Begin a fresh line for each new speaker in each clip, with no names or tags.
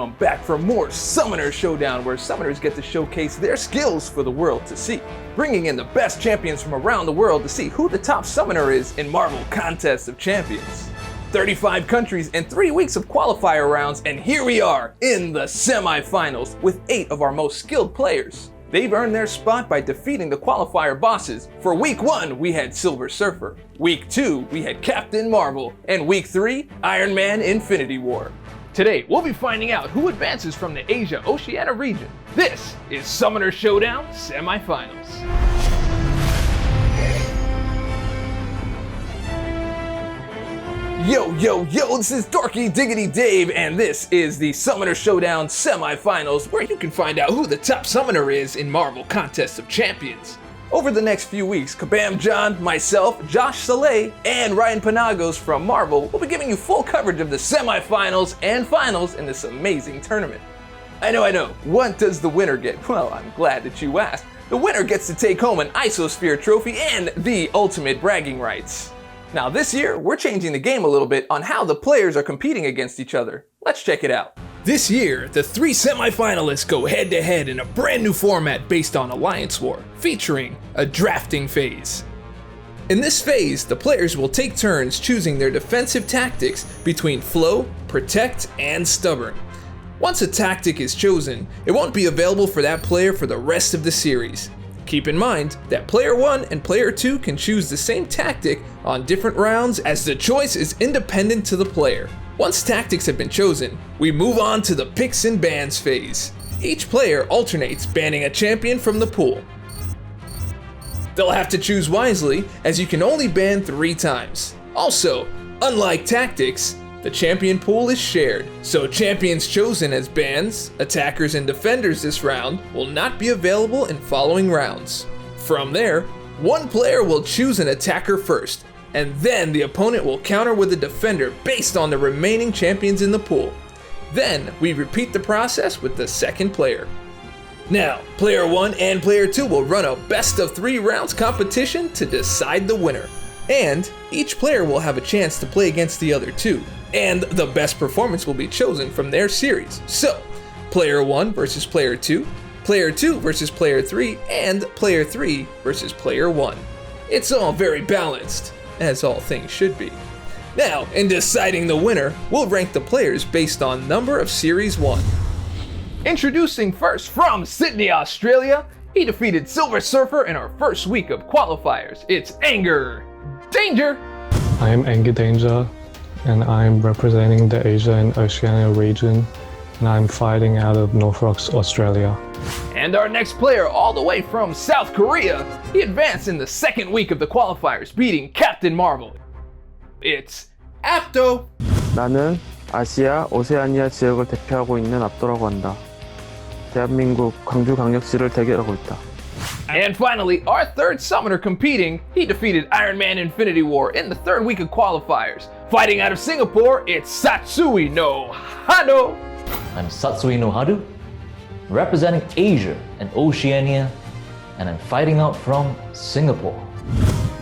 Welcome back for more Summoner Showdown, where summoners get to showcase their skills for the world to see, bringing in the best champions from around the world to see who the top summoner is in Marvel Contest of Champions. 35 countries and 3 weeks of qualifier rounds, and here we are in the semifinals with 8 of our most skilled players. They've earned their spot by defeating the qualifier bosses. For week 1, we had Silver Surfer. Week 2, we had Captain Marvel. And week 3, Iron Man Infinity War. Today, we'll be finding out who advances from the Asia-Oceania region. This is Summoner Showdown Semifinals. Yo, this is Dorky Diggity Dave, and this is the Summoner Showdown Semifinals, where you can find out who the top summoner is in Marvel Contest of Champions. Over the next few weeks, Kabam John, myself, Josh Saleh, and Ryan Panagos from Marvel will be giving you full coverage of the semifinals and finals in this amazing tournament. I know, what does the winner get? Well, I'm glad that you asked. The winner gets to take home an Isosphere trophy and the ultimate bragging rights. Now this year, we're changing the game a little bit on how the players are competing against each other. Let's check it out. This year, the 3 semifinalists go head-to-head in a brand new format based on Alliance War, featuring a drafting phase. In this phase, the players will take turns choosing their defensive tactics between Flow, Protect, and Stubborn. Once a tactic is chosen, it won't be available for that player for the rest of the series. Keep in mind that Player 1 and Player 2 can choose the same tactic on different rounds, as the choice is independent to the player. Once tactics have been chosen, we move on to the picks and bans phase. Each player alternates banning a champion from the pool. They'll have to choose wisely, as you can only ban 3 times. Also, unlike tactics, the champion pool is shared, so champions chosen as bans, attackers, and defenders this round will not be available in following rounds. From there, one player will choose an attacker first, and then the opponent will counter with a defender based on the remaining champions in the pool. Then, we repeat the process with the second player. Now, Player 1 and Player 2 will run a best of 3 rounds competition to decide the winner. And each player will have a chance to play against the other 2. And the best performance will be chosen from their series. So, Player 1 versus Player 2, Player 2 versus Player 3, and Player 3 versus Player 1. It's all very balanced, as all things should be. Now, in deciding the winner, we'll rank the players based on number of Series 1. Introducing first from Sydney, Australia, he defeated Silver Surfer in our first week of qualifiers. It's Anger Danger!
I am Anger Danger, and I'm representing the Asia and Oceania region, and I'm fighting out of Norfolk, Australia.
And our next player, all the way from South Korea, he advanced in the second week of the qualifiers, beating Captain Marvel. It's Apto.
나는 아시아, 오세아니아 지역을 대표하고 있는 압도라고 한다. 대한민국 광주광역시를 대결하고 있다.
And finally, our third summoner competing, he defeated Iron Man Infinity War in the third week of qualifiers. Fighting out of Singapore, it's Satsui no Hado.
I'm Satsui no Hado, representing Asia and Oceania, and I'm fighting out from Singapore.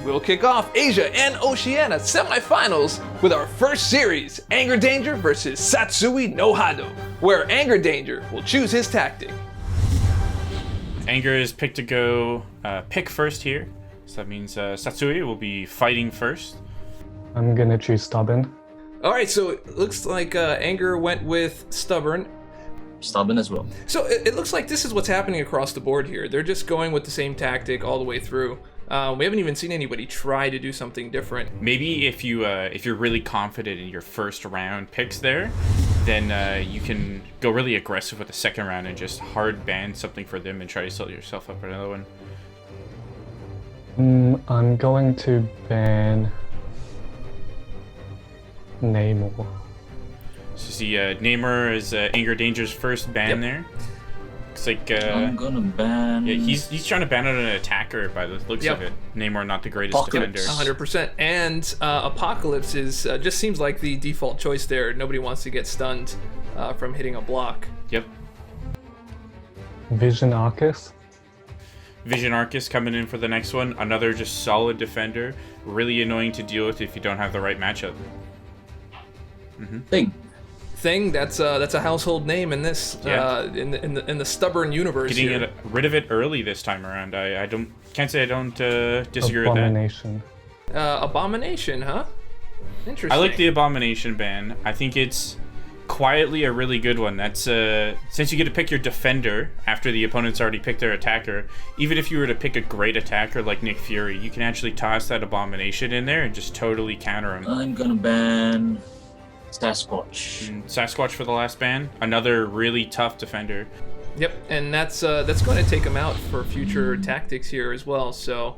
We'll kick off Asia and Oceania semifinals with our first series, Anger Danger versus Satsui no Hado, where Anger Danger will choose his tactic.
Anger is picked to go pick first here, so that means Satsui will be fighting first.
I'm gonna choose Stubborn.
Alright, so it looks like Anger went with Stubborn.
Stubborn as well.
So it looks like this is what's happening across the board here. They're just going with the same tactic all the way through. We haven't even seen anybody try to do something different.
Maybe if you're really confident in your first round picks there, then you can go really aggressive with the second round and just hard ban something for them and try to set yourself up for another one.
I'm going to ban Namor.
So see, Namor is Anger Danger's first ban there. Looks like
I'm gonna ban.
yeah, he's trying to ban out an attacker by the looks of it. Namor, not the greatest
Apocalypse.
defender.
100%. And Apocalypse is just seems like the default choice there. Nobody wants to get stunned from hitting a block.
Yep.
Vision Arcus.
Vision Arcus coming in for the next one. Another just solid defender. Really annoying to deal with if you don't have the right matchup.
thing. That's a household name in this in the stubborn universe.
Getting rid of it early this time around. I can't say I don't disagree with that.
Abomination.
Abomination, huh? Interesting.
I like the Abomination ban. I think it's quietly a really good one. That's since you get to pick your defender after the opponent's already picked their attacker. Even if you were to pick a great attacker like Nick Fury, you can actually toss that Abomination in there and just totally counter him.
I'm gonna ban Sasquatch.
And Sasquatch for the last ban. Another really tough defender.
Yep, and that's going to take him out for future tactics here as well. So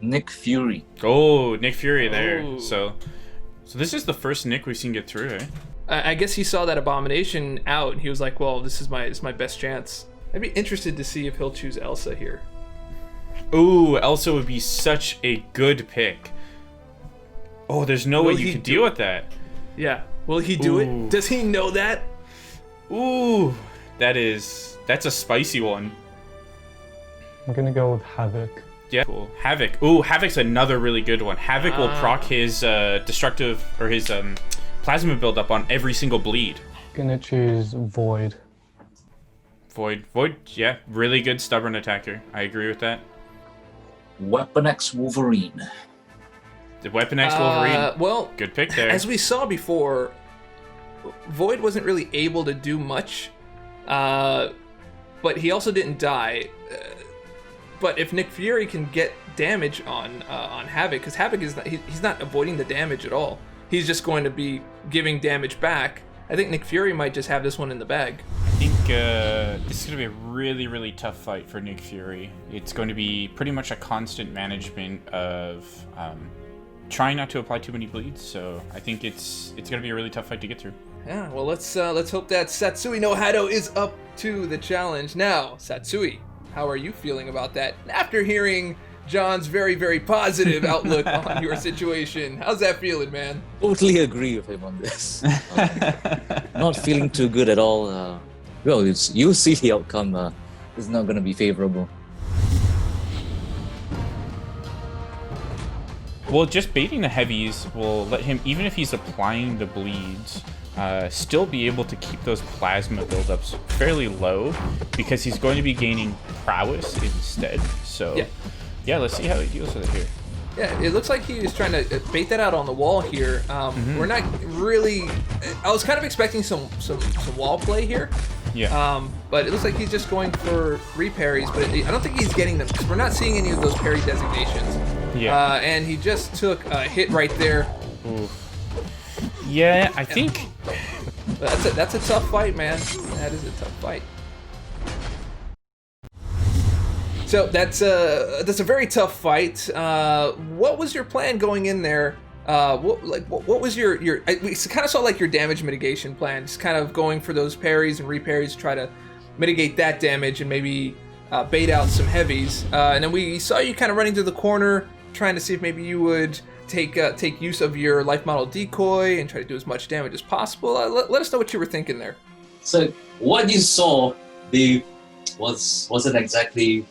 Nick Fury.
Oh, Nick Fury there.
Oh.
So this is the first Nick we've seen get through, eh?
I guess he saw that Abomination out, and he was like, "Well, this is my best chance." I'd be interested to see if he'll choose Elsa here.
Ooh, Elsa would be such a good pick. Oh, there's no way you can deal with that.
Yeah, will he do it? Does he know that?
Ooh, that's a spicy one.
I'm gonna go with Havoc.
Yeah, cool. Havoc. Ooh, Havoc's another really good one. Havoc will proc his destructive or his plasma buildup on every single bleed.
Gonna choose Void.
Void, yeah, really good stubborn attacker. I agree with that.
Weapon X Wolverine.
The Weapon X Wolverine.
Well,
good pick there.
as we saw before, Void wasn't really able to do much, but he also didn't die. But if Nick Fury can get damage on Havoc, because Havoc is he's not avoiding the damage at all. He's just going to be giving damage back. I think Nick Fury might just have this one in the bag.
I think this is going to be a really, really tough fight for Nick Fury. It's going to be pretty much a constant management of trying not to apply too many bleeds. So I think it's going to be a really tough fight to get through.
Yeah, well, let's hope that Satsui no Hado is up to the challenge. Now, Satsui, how are you feeling about that? After hearing John's very, very positive outlook on your situation, how's that feeling, man?
Totally agree with him on this. Not feeling too good at all. Well, you'll see the outcome. It's not going to be favorable.
Well, just baiting the heavies will let him, even if he's applying the bleeds, still be able to keep those plasma buildups fairly low because he's going to be gaining prowess instead. So, yeah, let's see how he deals with it here.
Yeah, it looks like he was trying to bait that out on the wall here. We're not really... I was kind of expecting some wall play here.
Yeah.
But it looks like he's just going for reparries, but I don't think he's getting them because we're not seeing any of those parry designations.
Yeah.
And he just took a hit right there.
Ooh. Yeah, I think...
That's a tough fight, man. That is a tough fight. So that's a very tough fight. What was your plan going in there? What was your we kind of saw like your damage mitigation plan, just kind of going for those parries and reparries to try to mitigate that damage and maybe bait out some heavies. And then we saw you kind of running to the corner, trying to see if maybe you would take use of your life model decoy and try to do as much damage as possible. Let us know what you were thinking there.
So what you saw, wasn't exactly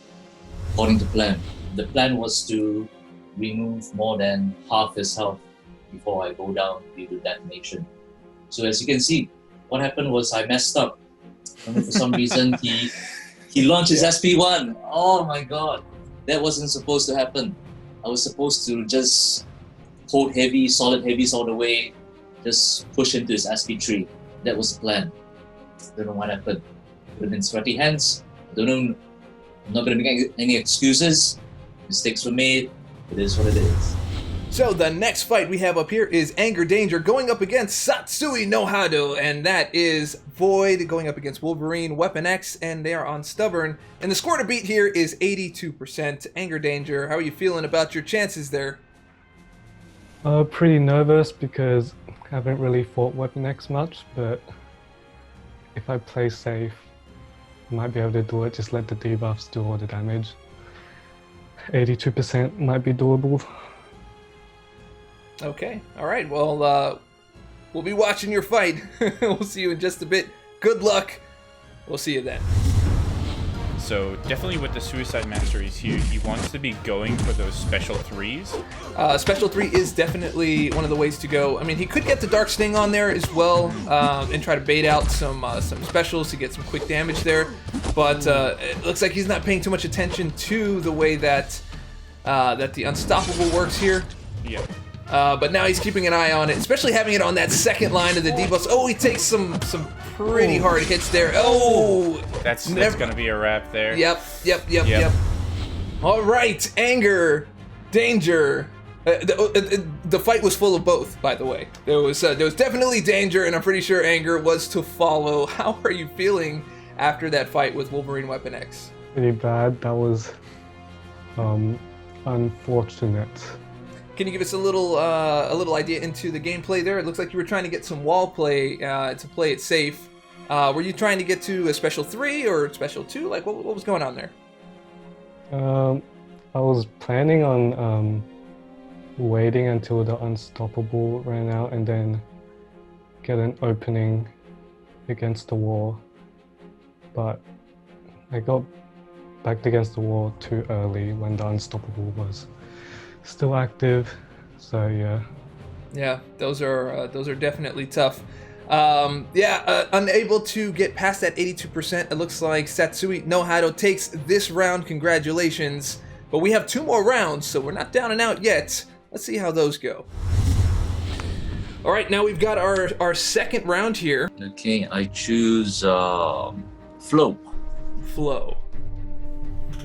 according to plan. The plan was to remove more than half his health before I go down due to detonation. So as you can see, what happened was I messed up. And for some reason, he launched his SP1. Oh my god, that wasn't supposed to happen. I was supposed to just hold heavy, solid heavies all the way, just push into his SP3. That was the plan. Don't know what happened. Could have been sweaty hands. I don't know. I'm not going to make any excuses. Mistakes were made. It is what it is.
So the next fight we have up here is Anger Danger going up against Satsui no Hado, and that is Void going up against Wolverine, Weapon X, and they are on Stubborn. And the score to beat here is 82%. Anger Danger, how are you feeling about your chances there?
Pretty nervous because I haven't really fought Weapon X much, but if I play safe, I might be able to do it, just let the debuffs do all the damage. 82% might be doable.
Okay, alright, well, we'll be watching your fight. We'll see you in just a bit. Good luck. We'll see you then.
So definitely with the Suicide Masteries here, he wants to be going for those special 3s.
Special 3 is definitely one of the ways to go. I mean, he could get the Dark Sting on there as well, and try to bait out some specials to get some quick damage there. But it looks like he's not paying too much attention to the way that the Unstoppable works here.
Yeah.
But now he's keeping an eye on it, especially having it on that second line of the debuffs. Oh, he takes some pretty hard hits there. Oh,
That's
never-
gonna be a wrap there.
Yep. All right, Anger, Danger. The fight was full of both, by the way. There was definitely danger, and I'm pretty sure Anger was to follow. How are you feeling after that fight with Wolverine Weapon X?
Pretty bad. That was unfortunate.
Can you give us a little idea into the gameplay there? It looks like you were trying to get some wall play to play it safe. Were you trying to get to a special 3 or special 2? Like, what was going on there?
I was planning on waiting until the Unstoppable ran out and then get an opening against the wall, but I got backed against the wall too early when the Unstoppable was still active. So
Yeah, those are definitely tough. Unable to get past that 82%. It looks like Satsui no Hado takes this round. Congratulations. But we have 2 more rounds, so we're not down and out yet. Let's see how those go. All right, now we've got our second round here.
Okay, I choose Flow.
Flow.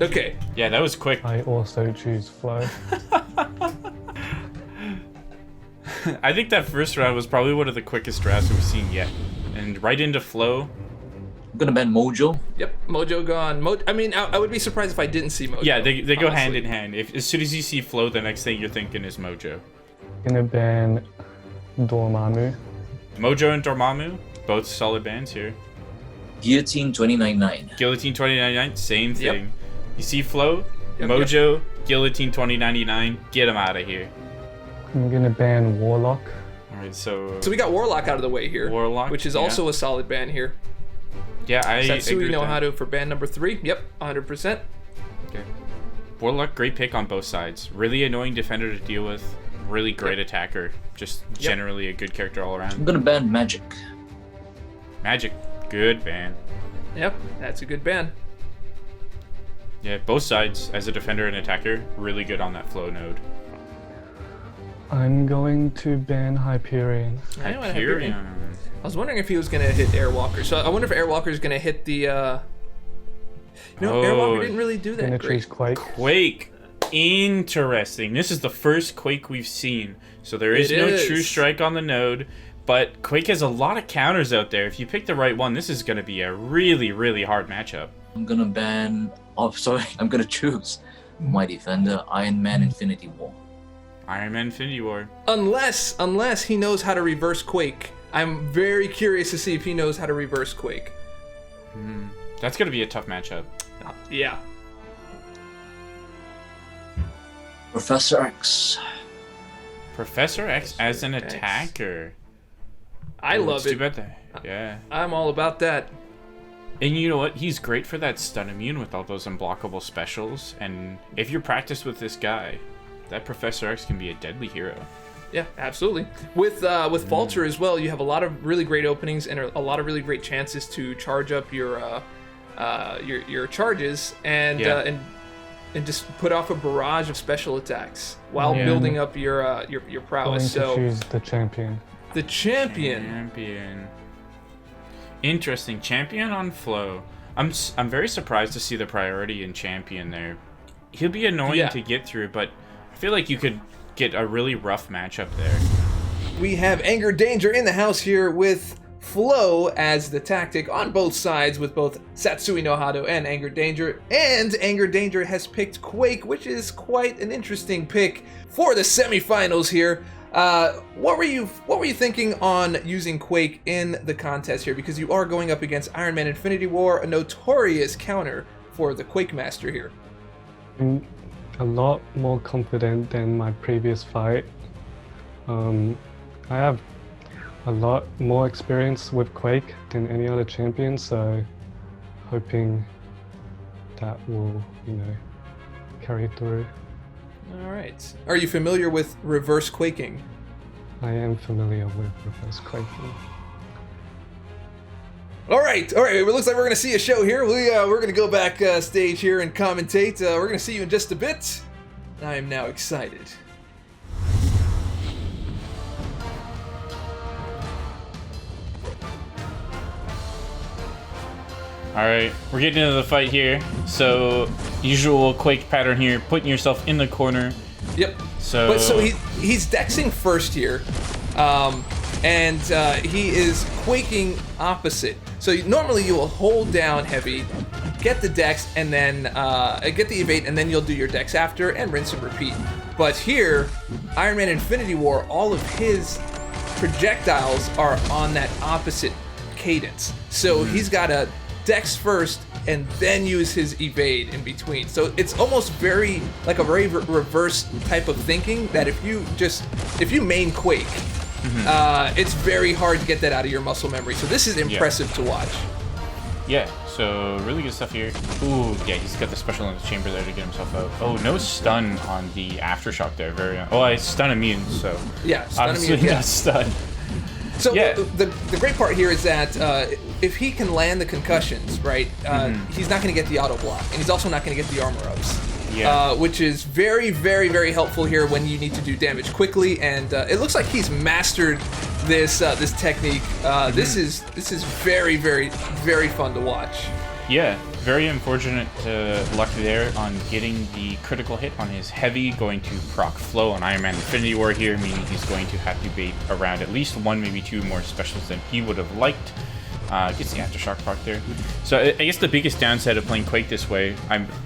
Okay.
Yeah, that was quick.
I also choose Flow.
I think that first round was probably one of the quickest drafts we've seen yet. And right into Flow.
I'm gonna ban Mojo.
Yep, Mojo gone. I would be surprised if I didn't see Mojo.
Yeah, they go hand
honestly.
in hand. As soon as you see Flow, the next thing you're thinking is Mojo.
Gonna ban Dormammu.
Mojo and Dormammu, both solid bans here.
Guillotine 2099.
Guillotine 2099, same
Yep.
thing. You see Flow,
Yep,
Mojo, Guillotine 2099, get him out of here.
I'm gonna ban Warlock.
Alright, so
So we got Warlock out of the way here.
Warlock,
which is
yeah.
also a solid ban here.
yeah, I agree
Satsui
with
no
that.
Hado for ban number 3. Yep, 100%.
Okay. Warlock, great pick on both sides. Really annoying defender to deal with. Really great attacker. Just generally a good character all
I'm
around.
gonna ban Magic.
Magic, good ban.
Yep, that's a good ban.
Yeah, both sides, as a defender and attacker, really good on that Flow node.
I'm going to ban Hyperion.
I know what
Hyperion.
I was wondering if he was going to hit Airwalker. So I wonder if Airwalker is going to hit the... Airwalker didn't really do that
Gonna
great.
choose Quake.
Quake. Interesting. This is the first Quake we've seen. So there is
It
no
is.
true strike on the node. But Quake has a lot of counters out there. If you pick the right one, this is going to be a really, really hard matchup.
I'm gonna ban. Oh, sorry. I'm gonna choose my defender, Iron Man Infinity War.
Iron Man Infinity War.
Unless he knows how to reverse Quake. I'm very curious to see if he knows how to reverse Quake.
That's going to be a tough matchup.
Yeah.
Professor X.
Professor X as an
X.
attacker.
I
Ooh,
love
it's too
it.
bad that- Yeah.
I'm all about that.
And you know what? He's great for that stun immune with all those unblockable specials. And if you're practiced with this guy, that Professor X can be a deadly hero.
Yeah, absolutely. With Falter as well, you have a lot of really great openings and a lot of really great chances to charge up your charges and
Yeah.
and just put off a barrage of special attacks while
Yeah.
building up your
Going
prowess.
to
So
choose the champion.
the champion.
Champion. Interesting. Champion on Flow. I'm very surprised to see the priority in Champion there. He'll be annoying
Yeah.
to get through, but I feel like you could get a really rough matchup there.
We have Anger Danger in the house here with Flow as the tactic on both sides with both Satsui no Hado and Anger Danger. And Anger Danger has picked Quake, which is quite an interesting pick for the semifinals here. What were you thinking on using Quake in the contest here? Because you are going up against Iron Man Infinity War, a notorious counter for the Quake Master here.
I'm a lot more confident than my previous fight. I have a lot more experience with Quake than any other champion, so hoping that will, carry through.
All right. Are you familiar with reverse quaking?
I am familiar with reverse quaking.
All right. It looks like we're going to see a show here. We're going to go back stage here and commentate. We're going to see you in just a bit. I am now excited.
Alright, we're getting into the fight here. So, usual Quake pattern here, putting yourself in the corner.
Yep.
So
he's dexing first here, and he is quaking opposite. So normally you will hold down heavy, get the dex, and then get the evade, and then you'll do your dex after, and rinse and repeat. But here, Iron Man Infinity War, all of his projectiles are on that opposite cadence. So he's got a dex first and then use his evade in between. So it's almost very like a very reverse type of thinking that if you main Quake, it's very hard to get that out of your muscle memory. So this is impressive to watch.
Yeah, so really good stuff here. Ooh, yeah, he's got the special in the chamber there to get himself out. Oh, no stun on the aftershock there. I stun immune, so
yeah, stun
obviously
immune,
not stun.
So
yeah.
the great part here is that if he can land the concussions, right, he's not going to get the auto block, and he's also not going to get the armor ups.
Yeah.
Which is very, very, very helpful here when you need to do damage quickly. And it looks like he's mastered this technique. This is very, very, very fun to watch.
Yeah, very unfortunate luck there on getting the critical hit on his heavy, going to proc flow on Iron Man Infinity War here, meaning he's going to have to bait around at least one, maybe two more specials than he would have liked. Gets the aftershock proc there. So I guess the biggest downside of playing Quake this way,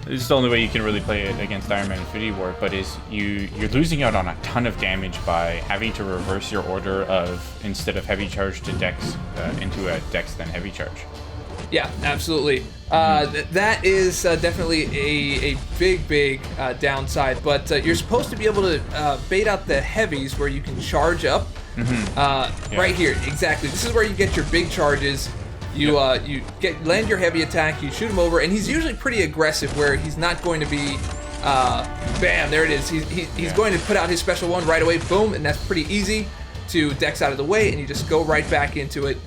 this is the only way you can really play it against Iron Man Infinity War, but is you're losing out on a ton of damage by having to reverse your order of, instead of heavy charge to dex, into a dex then heavy charge.
Yeah, absolutely. That is definitely a big downside, but you're supposed to be able to bait out the heavies where you can charge up. Right here, exactly. This is where you get your big charges. You land your heavy attack, you shoot him over, and he's usually pretty aggressive where he's not going to be bam, there it is. He's going to put out his special one right away, boom, and that's pretty easy to dex out of the way, and you just go right back into it.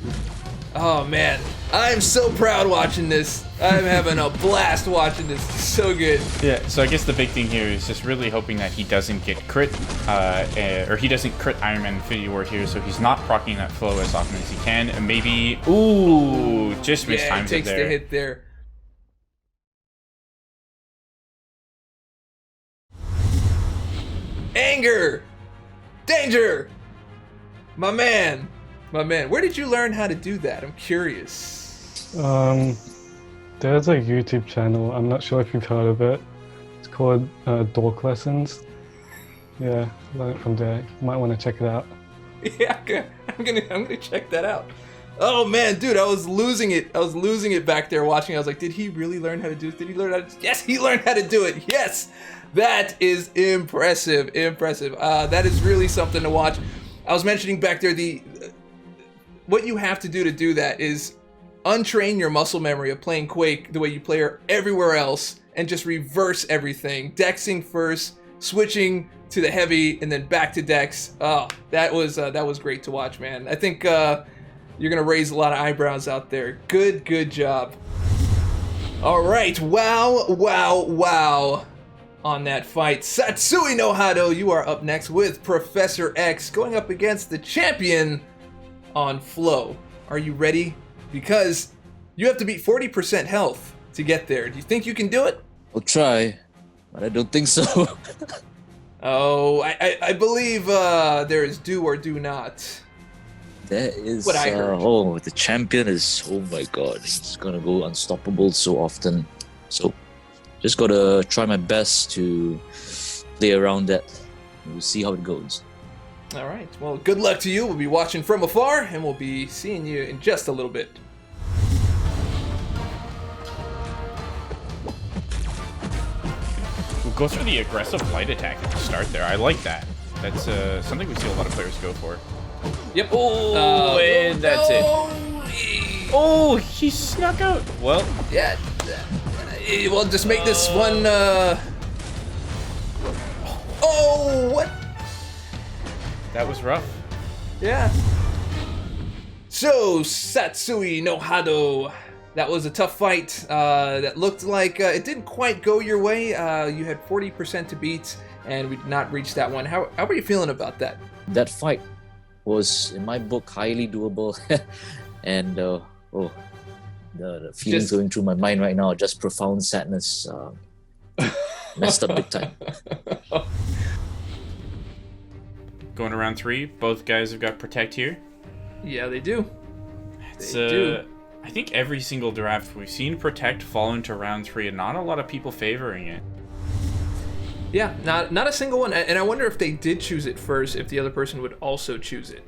Oh man, I'm so proud watching this. I'm having a blast watching this. It's so good.
Yeah, so I guess the big thing here is just really hoping that he doesn't get crit, or he doesn't crit Iron Man Infinity War here, so he's not proccing that flow as often as he can, and maybe, ooh, just mistimed
he takes
it there.
the hit there. Anger! Danger! My man! Where did you learn how to do that? I'm curious.
There's a YouTube channel. I'm not sure if you've heard of it. It's called Dork Lessons. Yeah, learn it from there. You might want to check it out.
Yeah, I'm gonna check that out. Oh man, dude, I was losing it back there watching. I was like, did he really learn how to do it? Did he learn how to? Yes, he learned how to do it. Yes, that is impressive. That is really something to watch. I was mentioning back there what you have to do that is untrain your muscle memory of playing Quake the way you play everywhere else and just reverse everything. Dexing first, switching to the heavy, and then back to dex. Oh, that was great to watch, man. I think you're gonna raise a lot of eyebrows out there. Good job. All right, wow on that fight. Satsui no Hado, you are up next with Professor X going up against the champion on Flow. Are you ready? Because you have to beat 40% health to get there. Do you think you can do it?
I'll try, but I don't think so.
Oh, I believe there is do or do not.
That is
what I heard.
The champion is, oh my god, he's gonna go unstoppable so often. So just gotta try my best to play around that. We'll see how it goes.
All right. Well, good luck to you. We'll be watching from afar, and we'll be seeing you in just a little bit.
We'll go through the aggressive light attack at the start there. I like that. That's something we see a lot of players go for.
Yep.
Oh, and that's it. Oh, he snuck out. Well,
Yeah. Well, just make this one. Oh, what?
That was rough.
Yeah. So, Satsui no Hado. That was a tough fight. That looked like it didn't quite go your way. You had 40% to beat, and we did not reach that one. How were you feeling about that?
That fight was, in my book, highly doable. And, the feelings going through my mind right now are just profound sadness. Messed up big time.
Going to round 3, both guys have got Protect here.
Yeah, they do.
It's,
They do.
I think every single draft we've seen Protect fall into round 3 and not a lot of people favoring it.
Yeah, not a single one. And I wonder if they did choose it first, if the other person would also choose it.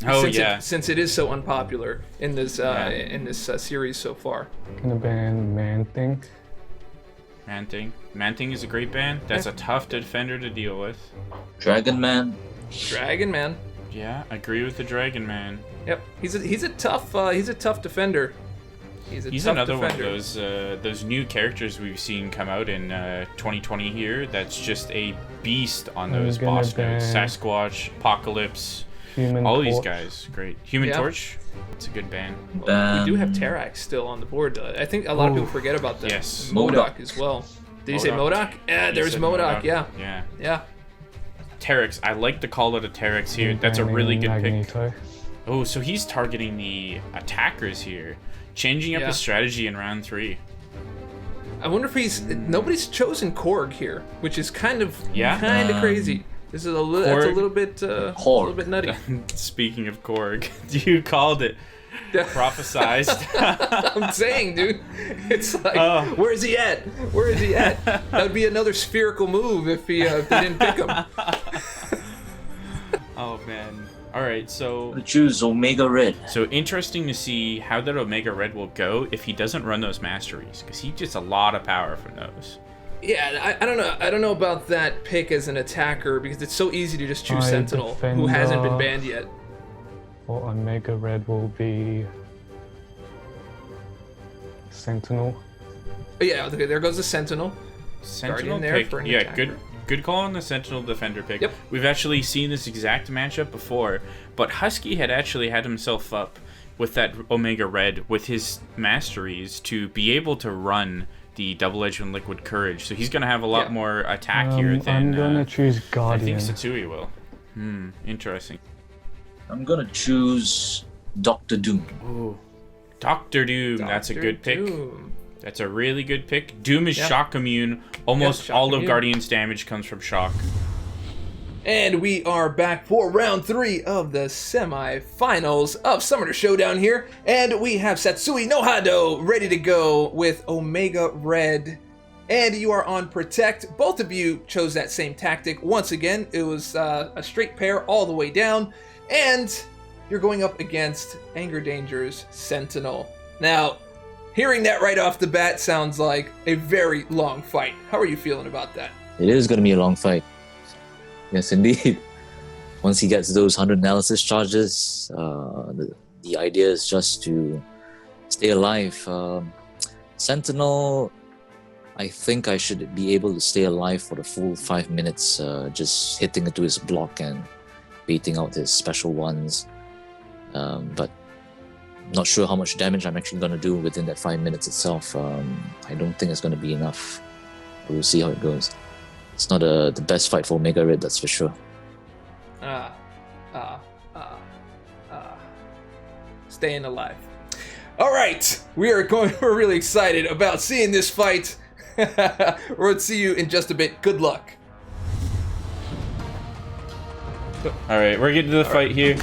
Oh,
since
yeah.
Since it is so unpopular in this series so far.
Gonna ban Man Thing.
Man-Thing. Man-Thing is a great ban. That's a tough defender to deal with.
Dragon Man.
Dragon Man.
Yeah, agree with the Dragon Man.
Yep, he's a tough defender. He's
He's
tough
another
defender.
one of those new characters we've seen come out in 2020 here. That's just a beast on
I'm
those
gonna
boss notes.
ban
Sasquatch, Apocalypse,
Human
all these
Torch.
guys, great. Human
Yeah.
Torch, it's a good ban.
We do have Terax still on the board. I think a lot of
Ooh.
people forget about that.
Yes.
MODOK as well. Did you say MODOK? Yeah,
You
there's
said
MODOK. Yeah,
Yeah.
yeah.
Terex, I like the call out of Terex here. That's a really good pick.
Magneto.
Oh, so he's targeting the attackers here, changing up
Yeah.
his strategy in round 3.
I wonder if nobody's chosen Korg here, which is kind of crazy. This is a little that's a
Korg.
little bit a little bit nutty.
Speaking of Korg, you called it. Prophesized.
I'm saying, dude, it's like,
Oh.
where is he at? Where is he at? That would be another spherical move if they didn't pick him.
Oh man. All right, so
Choose Omega Red.
interesting to see how that Omega Red will go if he doesn't run those masteries, because he gets a lot of power from those.
Yeah, I don't know. I don't know about that pick as an attacker because it's so easy to just choose
My
Sentinel, who hasn't been
defender.
banned yet.
For Omega Red will be Sentinel.
But yeah, okay, there goes the Sentinel.
Sentinel
Guardian there
pick,
for an
yeah,
attacker.
good call on the Sentinel defender pick.
Yep.
We've actually seen this exact matchup before, but Husky had actually had himself up with that Omega Red with his masteries to be able to run the double-edged and liquid courage. So he's going to have a lot
Yeah.
more attack here than
I'm gonna choose
I think
Guardian.
Satsui will. Interesting.
I'm gonna choose Doctor Doom.
Ooh. Doctor Doom, that's a
Dr.
good pick.
Doom.
That's a really good pick. Doom is
Yep.
shock immune. Almost
shock
all of
immune.
Guardian's damage comes from shock.
And we are back for round 3 of the semi-finals of Summoner Showdown here. And we have Satsui no Hado ready to go with Omega Red. And you are on Protect. Both of you chose that same tactic. Once again, it was a straight pair all the way down. And you're going up against Anger Danger's Sentinel. Now, hearing that right off the bat sounds like a very long fight. How are you feeling about that?
It is gonna be a long fight. Yes, indeed. Once he gets those 100 analysis charges, the idea is just to stay alive. Sentinel, I think I should be able to stay alive for the full 5 minutes, just hitting into his block and baiting out his special ones. But not sure how much damage I'm actually going to do within that 5 minutes itself. I don't think it's going to be enough. We'll see how it goes. It's not the best fight for Omega Red, that's for sure.
Staying alive. All right, we're really excited about seeing this fight. We'll see you in just a bit. Good luck.
All right, we're getting to the fight here.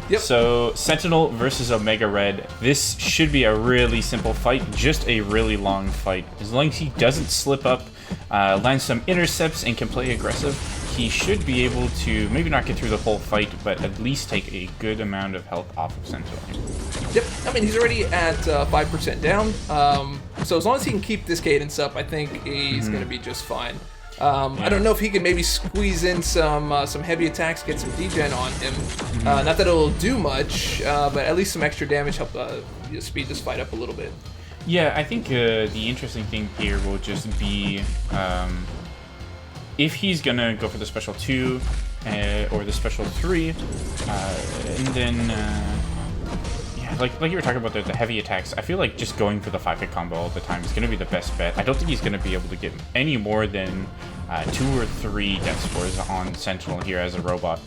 Yep.
So, Sentinel versus Omega Red. This should be a really simple fight, just a really long fight. As long as he doesn't slip up, land some intercepts, and can play aggressive, he should be able to maybe not get through the whole fight, but at least take a good amount of health off of Sentinel.
Yep, I mean, he's already at 5% down. So as long as he can keep this cadence up, I think he's going to be just fine. I don't know if he can maybe squeeze in some heavy attacks, get some degen on him. Not that it'll do much, but at least some extra damage help speed this fight up a little bit.
Yeah, I think the interesting thing here will just be if he's gonna go for the special 2 or the special 3, and then yeah, like you were talking about the heavy attacks. I feel like just going for the 5-hit combo all the time is gonna be the best bet. I don't think he's gonna be able to get any more than 2 or 3 death scores on Sentinel here as a robot.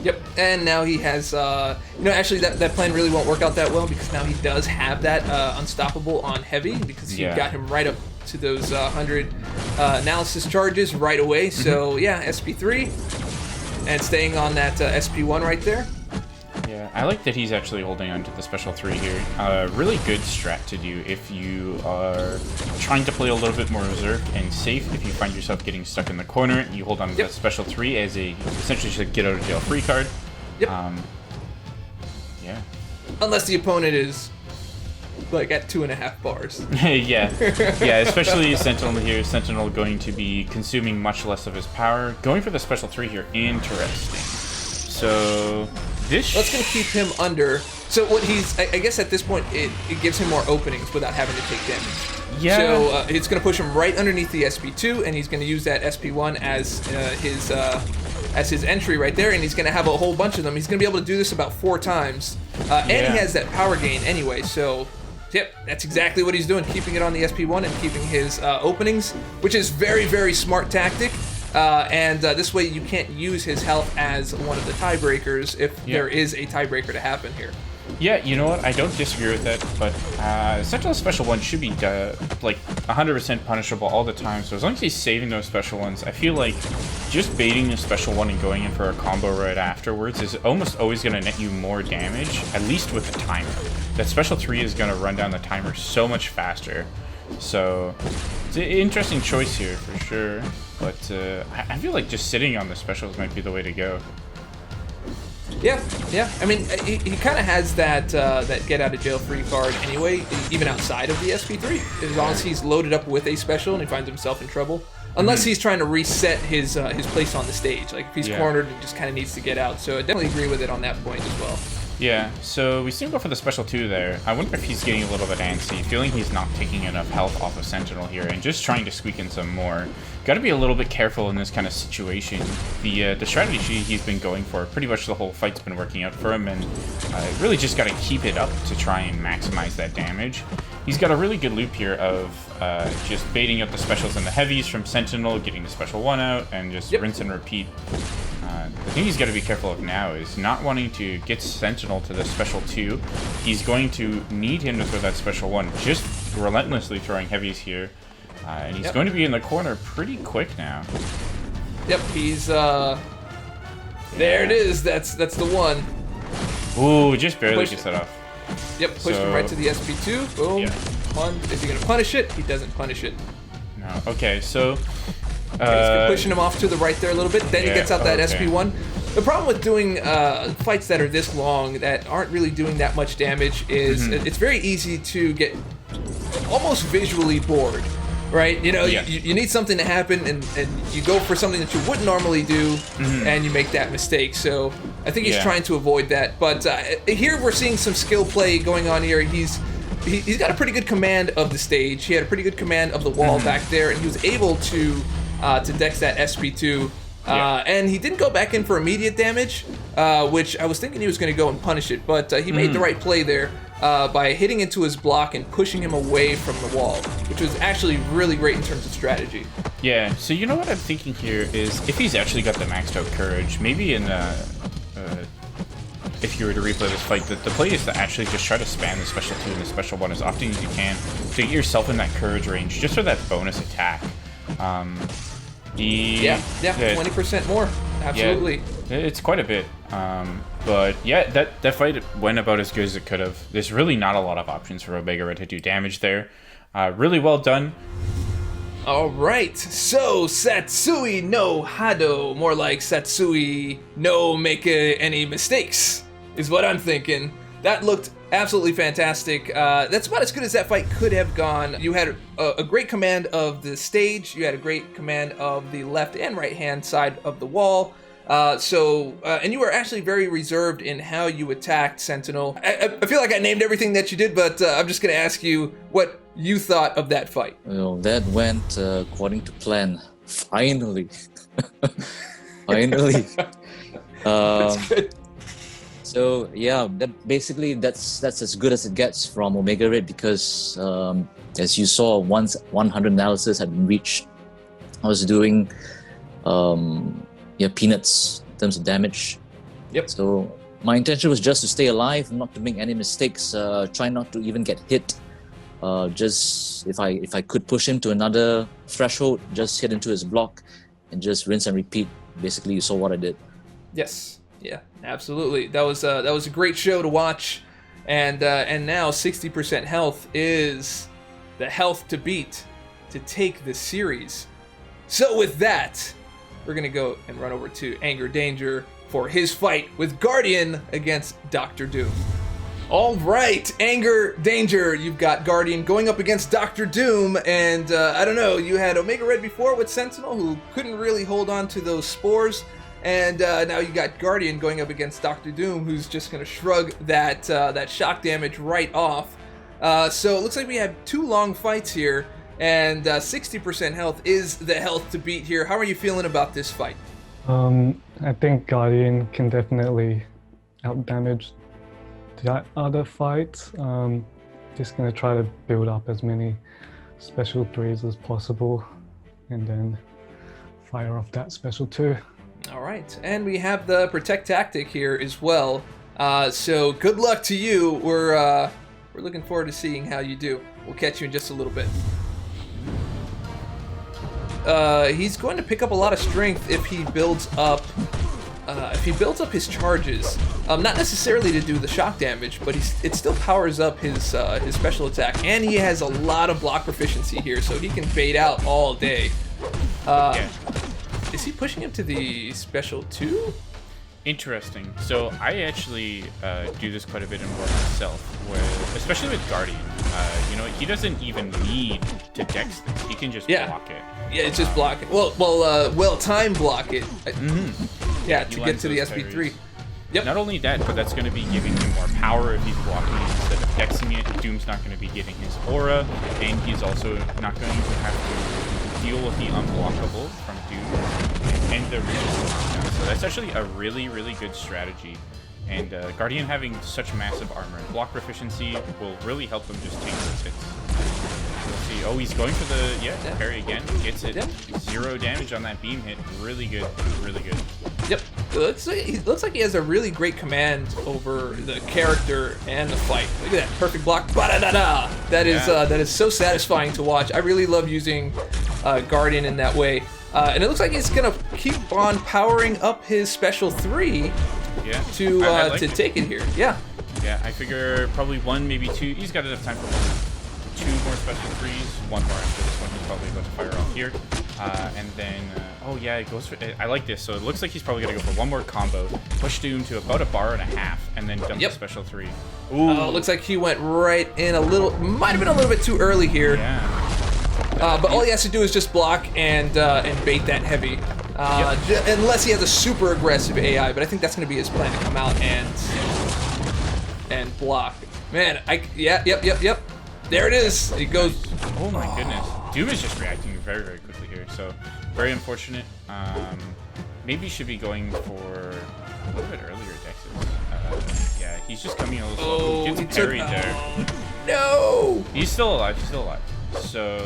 Yep, and now he has, actually that plan really won't work out that well because now he does have that unstoppable on heavy because he got him right up to those 100 analysis charges right away. So yeah, SP3 and staying on that SP1 right there.
Yeah, I like that he's actually holding on to the special 3 here. Really good strat to do if you are trying to play a little bit more reserved and safe. If you find yourself getting stuck in the corner, you hold on to that special 3 as a essentially just a get out of jail free card.
Yep.
Yeah.
Unless the opponent is like at 2.5 bars.
Yeah, especially Sentinel here. Sentinel going to be consuming much less of his power. Going for the special 3 here, interesting. So that's
going to keep him under. So what he's, I guess at this point, it gives him more openings without having to take damage.
Yeah.
So it's going to push him right underneath the SP2, and he's going to use that SP1 as his entry right there, and he's going to have a whole bunch of them. He's going to be able to do this about 4 times, and he has that power gain anyway. So, yep, that's exactly what he's doing, keeping it on the SP1 and keeping his openings, which is very, very smart tactic. And this way you can't use his health as one of the tiebreakers if there is a tiebreaker to happen here.
Yeah, you know what? I don't disagree with that, but Sentinel's special 1 should be like 100% punishable all the time. So as long as he's saving those special ones, I feel like just baiting the special 1 and going in for a combo right afterwards is almost always going to net you more damage, at least with the timer. That special 3 is going to run down the timer so much faster. So it's an interesting choice here for sure, but I feel like just sitting on the specials might be the way to go.
Yeah. I mean, he kind of has that get out of jail free card anyway, even outside of the SP3. As long as he's loaded up with a special and he finds himself in trouble, unless he's trying to reset his place on the stage, like if he's cornered and just kind of needs to get out. So I definitely agree with it on that point as well.
Yeah, so we see him go for the special 2 there. I wonder if he's getting a little bit antsy, feeling he's not taking enough health off of Sentinel here, and just trying to squeak in some more. Got to be a little bit careful in this kind of situation. The strategy he's been going for, pretty much the whole fight's been working out for him, and really just got to keep it up to try and maximize that damage. He's got a really good loop here of just baiting out the specials and the heavies from Sentinel, getting the special 1 out, and just rinse and repeat. The thing he's got to be careful of now is not wanting to get Sentinel to the special 2. He's going to need him to throw that special 1, just relentlessly throwing heavies here. And he's going to be in the corner pretty quick now.
Yep, he's there it is. That's the one.
Ooh, just barely gets that off.
Yep, pushed him right to the SP2. Boom. Yeah. Is he gonna punish it? He doesn't punish it.
No. Okay, so
he's pushing him off to the right there a little bit. Then he gets out that SP1. The problem with doing fights that are this long that aren't really doing that much damage is it's very easy to get almost visually bored. Right, you know, you need something to happen, and you go for something that you wouldn't normally do, and you make that mistake. So I think he's trying to avoid that. But here we're seeing some skill play going on here. He's got a pretty good command of the stage. He had a pretty good command of the wall back there, and he was able to dex that SP2. And he didn't go back in for immediate damage, which I was thinking he was going to go and punish it, but he made the right play there by hitting into his block and pushing him away from the wall, which was actually really great in terms of strategy.
Yeah, so you know what I'm thinking here is if he's actually got the maxed out courage, maybe in if you were to replay this fight, the play is to actually just try to spam the special 2 and the special 1 as often as you can to get yourself in that courage range, just for that bonus attack.
20% more. Absolutely.
Yeah, it's quite a bit. But yeah, that fight went about as good as it could have. There's really not a lot of options for Omega Red to do damage there. Really well done.
All right, so Satsui no Hado, more like Satsui no make any mistakes, is what I'm thinking. That looked absolutely fantastic. That's about as good as that fight could have gone. You had a great command of the stage. You had a great command of the left and right hand side of the wall. And you were actually very reserved in how you attacked Sentinel. I feel like I named everything that you did, but I'm just going to ask you what you thought of that fight.
Well, that went according to plan. Finally. Finally.
That's good.
So yeah, that's as good as it gets from Omega Red because as you saw, once 100 analysis had been reached, I was doing peanuts in terms of damage.
Yep.
So my intention was just to stay alive, not to make any mistakes, try not to even get hit. Just if I could push him to another threshold, just hit into his block and just rinse and repeat. Basically, you saw what I did.
Yes. Yeah, absolutely. That was a great show to watch, and now 60% health is the health to beat to take this series. So with that, we're gonna go and run over to Anger Danger for his fight with Guardian against Dr. Doom. All right, Anger Danger, you've got Guardian going up against Dr. Doom, and I don't know, you had Omega Red before with Sentinel, who couldn't really hold on to those spores. And now you got Guardian going up against Dr. Doom, who's just going to shrug that shock damage right off. So it looks like we have 2 long fights here, and 60% health is the health to beat here. How are you feeling about this fight?
I think Guardian can definitely outdamage the other fight. Just going to try to build up as many special 3s as possible, and then fire off that special 2.
All right, and we have the protect tactic here as well. So good luck to you. We're looking forward to seeing how you do. We'll catch you in just a little bit. He's going to pick up a lot of strength if he builds up his charges. Not necessarily to do the shock damage, but it still powers up his special attack, and he has a lot of block proficiency here, so he can bait out all day. Is he pushing him to the special 2?
Interesting. So I actually do this quite a bit in War myself, where, especially with Guardian, he doesn't even need to dex this. He can just block it.
Yeah, it's just block it. Well, time block it. Yeah, to get to the SP3.
Parries.
Yep.
Not only that, but that's going to be giving him more power if he's blocking it instead of dexing it. Doom's not going to be getting his aura, and he's also not going to have to deal with the unblockable from Doom and the resistance. So that's actually a really, really good strategy. And Guardian having such massive armor and block proficiency will really help him just take those hits. We'll see. Oh, he's going for the parry again. Gets it. 0 damage on that beam hit. Really good. Really good.
Yep. It looks like he has a really great command over the character and the fight. Look at that perfect block. Ba-da-da-da! That is so satisfying to watch. I really love using Guardian in that way. And it looks like he's gonna keep on powering up his special 3 to take it here. Yeah.
Yeah, I figure probably 1, maybe 2. He's got enough time for 2 more special 3s. 1 more after this one. He's probably about to fire off here. And then, it goes for. I like this. So it looks like he's probably gonna go for 1 more combo, push Doom to about 1.5 bars, and then dump the special 3. Ooh.
Oh, looks like he went right in a little. Might have been a little bit too early here.
Yeah.
But all he has to do is just block and bait that heavy. Unless he has a super aggressive AI, but I think that's going to be his plan to come out and block. Man, yep. There it is. He goes.
Oh my goodness. Doom is just reacting very, very quickly here. So very unfortunate. Maybe should be going for a little bit earlier dexes. He's just coming a little slow. He gets parried there.
No!
He's still alive. So,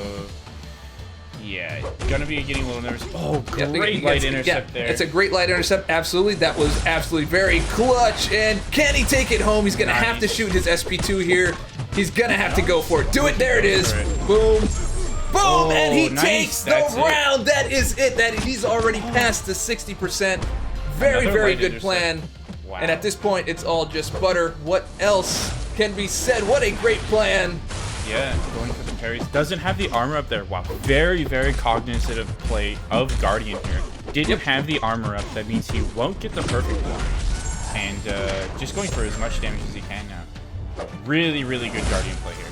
gonna be getting a little nervous. Oh, great light intercept there.
It's a great light intercept, absolutely. That was absolutely very clutch. And can he take it home? He's gonna have to shoot his SP2 here. He's gonna have to go for it. Do it, there it is. Boom. Boom, and he takes the round. That is it. He's already passed the 60%. Very good plan.
Wow.
And at this point, it's all just butter. What else can be said? What a great plan.
Yeah, going for the parries. Doesn't have the armor up there. Wow, very, very cognizant of play of Guardian here. Didn't have the armor up. That means he won't get the perfect block. And just going for as much damage as he can now. Really, really good Guardian play here.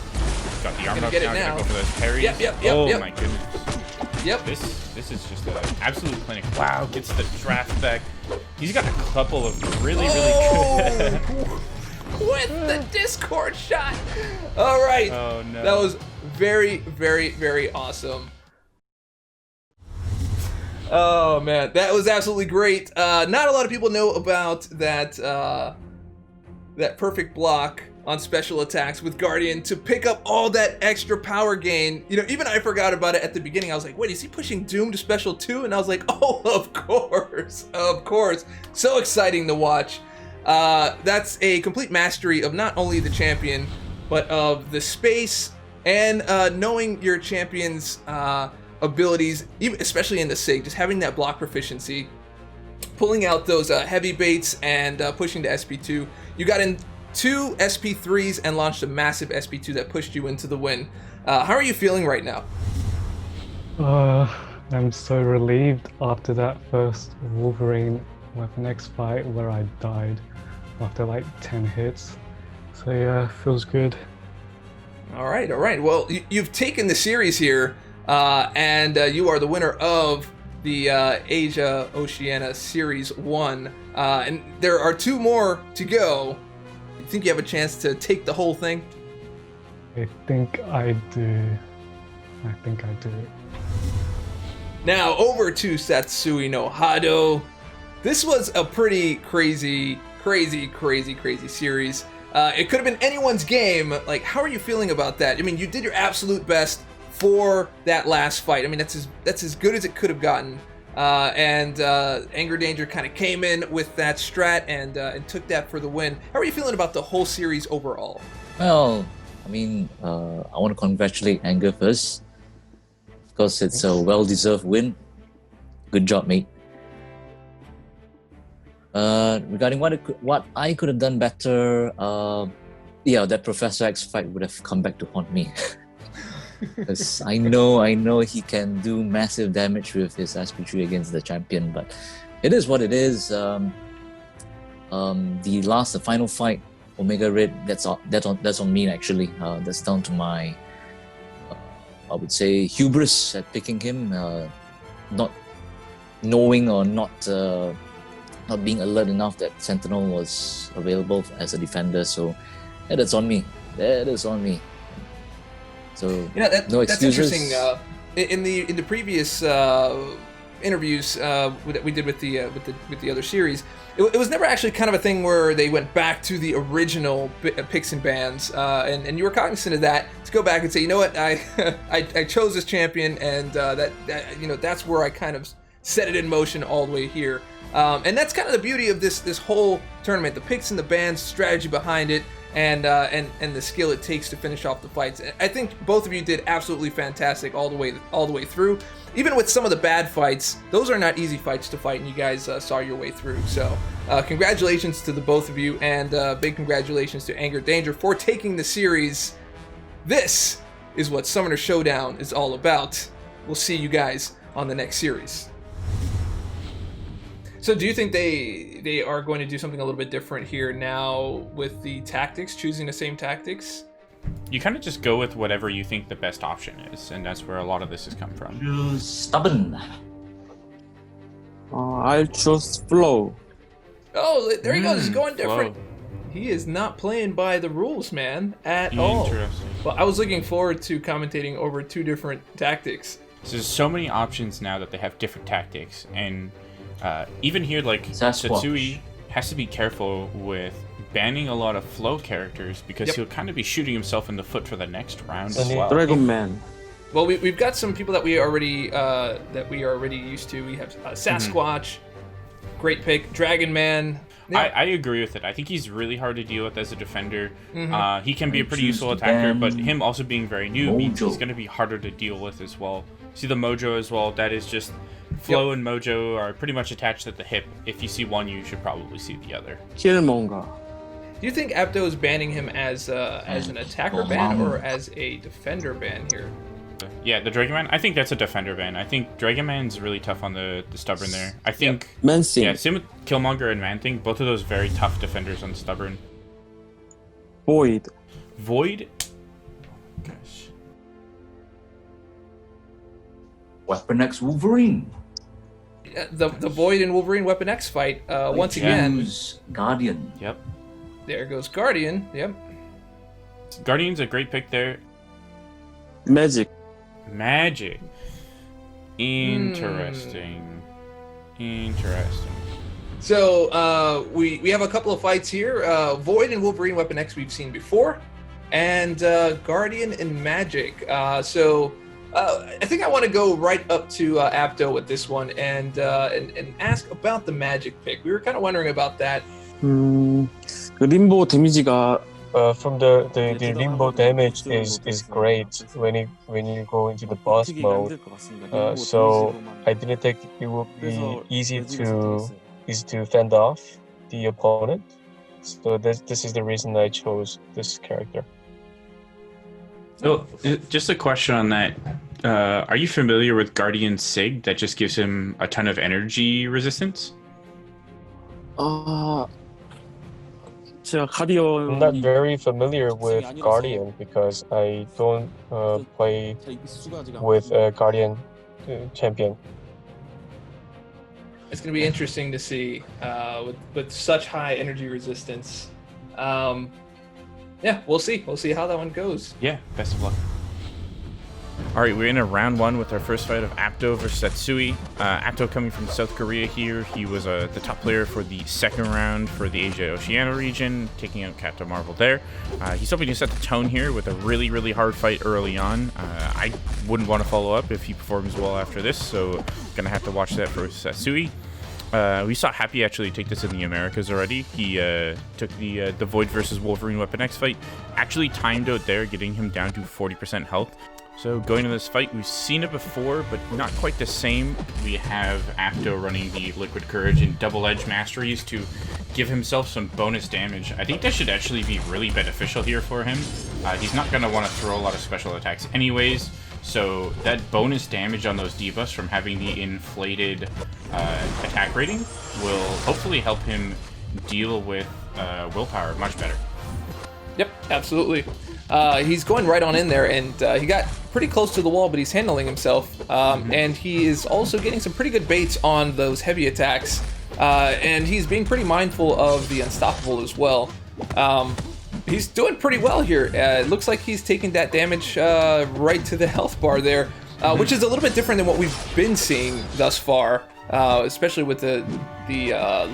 Got the armor up now. Gotta go for those parries.
Yep.
My goodness.
Yep.
This is just an absolute clinic. Wow, gets the draft back. He's got a couple of really good.
With the Discord shot. All right.
Oh no.
That was very, very, very awesome. Oh man, that was absolutely great. Not a lot of people know about that that perfect block on special attacks with Guardian to pick up all that extra power gain. You know, even I forgot about it at the beginning. I was like, wait, is he pushing Doom to special 2? And I was like, oh, of course, of course. So exciting to watch. That's a complete mastery of not only the champion, but of the space and knowing your champion's abilities, even especially in the SIG, just having that block proficiency, pulling out those heavy baits and pushing to SP2. You got in 2 SP3s and launched a massive SP2 that pushed you into the win. How are you feeling right now?
I'm so relieved after that first Wolverine Weapon X fight where I died after like 10 hits. So yeah, feels good.
All right. Well, you've taken the series here, and you are the winner of the Asia Oceania Series 1. And there are 2 more to go. You think you have a chance to take the whole thing?
I think I do.
Now over to Satsui no Hado. This was a pretty crazy series. It could have been anyone's game. Like, how are you feeling about that? I mean, you did your absolute best for that last fight. I mean, that's as good as it could have gotten. And Anger Danger kind of came in with that strat and took that for the win. How are you feeling about the whole series overall?
Well, I mean, I want to congratulate Anger first. Of course, it's a well-deserved win. Good job, mate. Regarding what I could have done better, that Professor X fight would have come back to haunt me. Because I know he can do massive damage with his SP3 against the champion, but it is what it is. The final fight, Omega Red, that's on me actually. That's down to my, I would say, hubris at picking him, not knowing or not being alert enough that Sentinel was available as a defender. So that's on me. That is on me. So no
that's
excuses.
interesting. In the previous interviews that we did with the other series, it was never actually kind of a thing where they went back to the original picks and bans, and you were cognizant of that to go back and say, you know what, I chose this champion, and that that's where I kind of set it in motion all the way here. And that's kind of the beauty of this whole tournament, the picks and the bans, strategy behind it, and the skill it takes to finish off the fights. I think both of you did absolutely fantastic all the way through. Even with some of the bad fights, those are not easy fights to fight, and you guys saw your way through. So congratulations to the both of you, and big congratulations to Anger Danger for taking the series. This is what Summoner Showdown is all about. We'll see you guys on the next series. So do you think they are going to do something a little bit different here now with the tactics, choosing the same tactics?
You kind of just go with whatever you think the best option is, and that's where a lot of this has come from.
Choose Stubborn.
I'll choose Flow.
Oh, there he goes. He's going
Flow.
different. He is not playing by the rules, man, at all.
Interesting.
Well, I was looking forward to commentating over 2 different tactics.
So there's so many options now that they have different tactics, and even here, like
Sasquatch.
Satsui has to be careful with banning a lot of flow characters because he'll kind of be shooting himself in the foot for the next round as well.
Dragon Man.
Well, we've got some people that we are already used to. We have Sasquatch, great pick, Dragon Man. Yeah.
I agree with it. I think he's really hard to deal with as a defender.
Mm-hmm.
He can be a pretty
choose
useful
to
attacker,
ban
but him also being very new means
Mojo.
he's going to be harder to deal with as well. See the Mojo as well. That is just Flow and Mojo are pretty much attached at the hip. If you see one, you should probably see the other.
Killmonger.
Do you think Apto is banning him as an attacker ban or as a defender ban here?
Yeah, the Dragon Man. I think that's a defender ban. I think Dragon Man's really tough on the Stubborn there. I think
Mansing.
yeah, same with Killmonger and Man Thing. Both of those very tough defenders on Stubborn.
Void.
Void. Gosh.
Weapon X Wolverine.
The Void and Wolverine Weapon X fight. Once again,
Use Guardian.
Yep.
there goes Guardian. Yep.
Guardian's a great pick there.
매직.
Magic. Interesting. Interesting.
So we have a couple of fights here. Void and Wolverine Weapon X we've seen before, and Guardian and Magic. So I think I want to go right up to Apto with this one and ask about the Magic pick. We were kind of wondering about that.
그 림보 데미지가
From the limbo damage is great when you go into the boss mode. So I didn't think it would be easy to fend off the opponent. So this is the reason I chose this character.
So, just a question on that. Are you familiar with Guardian Sig that just gives him a ton of energy resistance?
제가
I'm not
가디언
very familiar with Guardian because I don't play with a Guardian champion.
It's going to be interesting to see with such high energy resistance. Yeah, we'll see. We'll see how that one goes.
Yeah, best of luck. All right, we're in a round one with our first fight of Apto versus Satsui. Apto coming from South Korea here. He was the top player for the second round for the Asia-Oceania region, taking out Captain Marvel there. He's hoping to set the tone here with a really, really hard fight early on. I wouldn't want to follow up if he performs well after this, so going to have to watch that for Satsui. We saw Happy actually take this in the Americas already. He took the Void versus Wolverine Weapon X fight, actually timed out there, getting him down to 40% health. So going to this fight, we've seen it before, but not quite the same. We have Apto running the Liquid Courage and Double Edge Masteries to give himself some bonus damage. I think that should actually be really beneficial here for him. He's not going to want to throw a lot of special attacks anyways, so that bonus damage on those debuffs from having the inflated attack rating will hopefully help him deal with willpower much better.
Yep, absolutely. He's going right on in there, and he got pretty close to the wall, but he's handling himself. And he is also getting some pretty good baits on those heavy attacks. And he's being pretty mindful of the Unstoppable as well. He's doing pretty well here. It looks like he's taking that damage right to the health bar there, which is a little bit different than what we've been seeing thus far, especially with the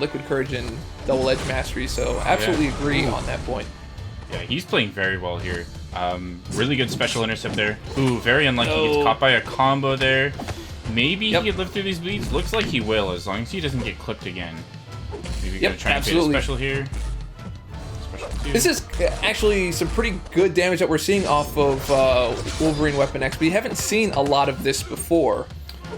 Liquid Courage and Double Edge Mastery. So absolutely agree on that point.
Yeah, he's playing very well here. Really good special intercept there. Ooh, very unlucky. He gets caught by a combo there. Maybe he could live through these bleeds. Looks like he will, as long as he doesn't get clipped again. Maybe gonna try and bait a special here. Special two.
This is actually some pretty good damage that we're seeing off of Wolverine Weapon X. We haven't seen a lot of this before.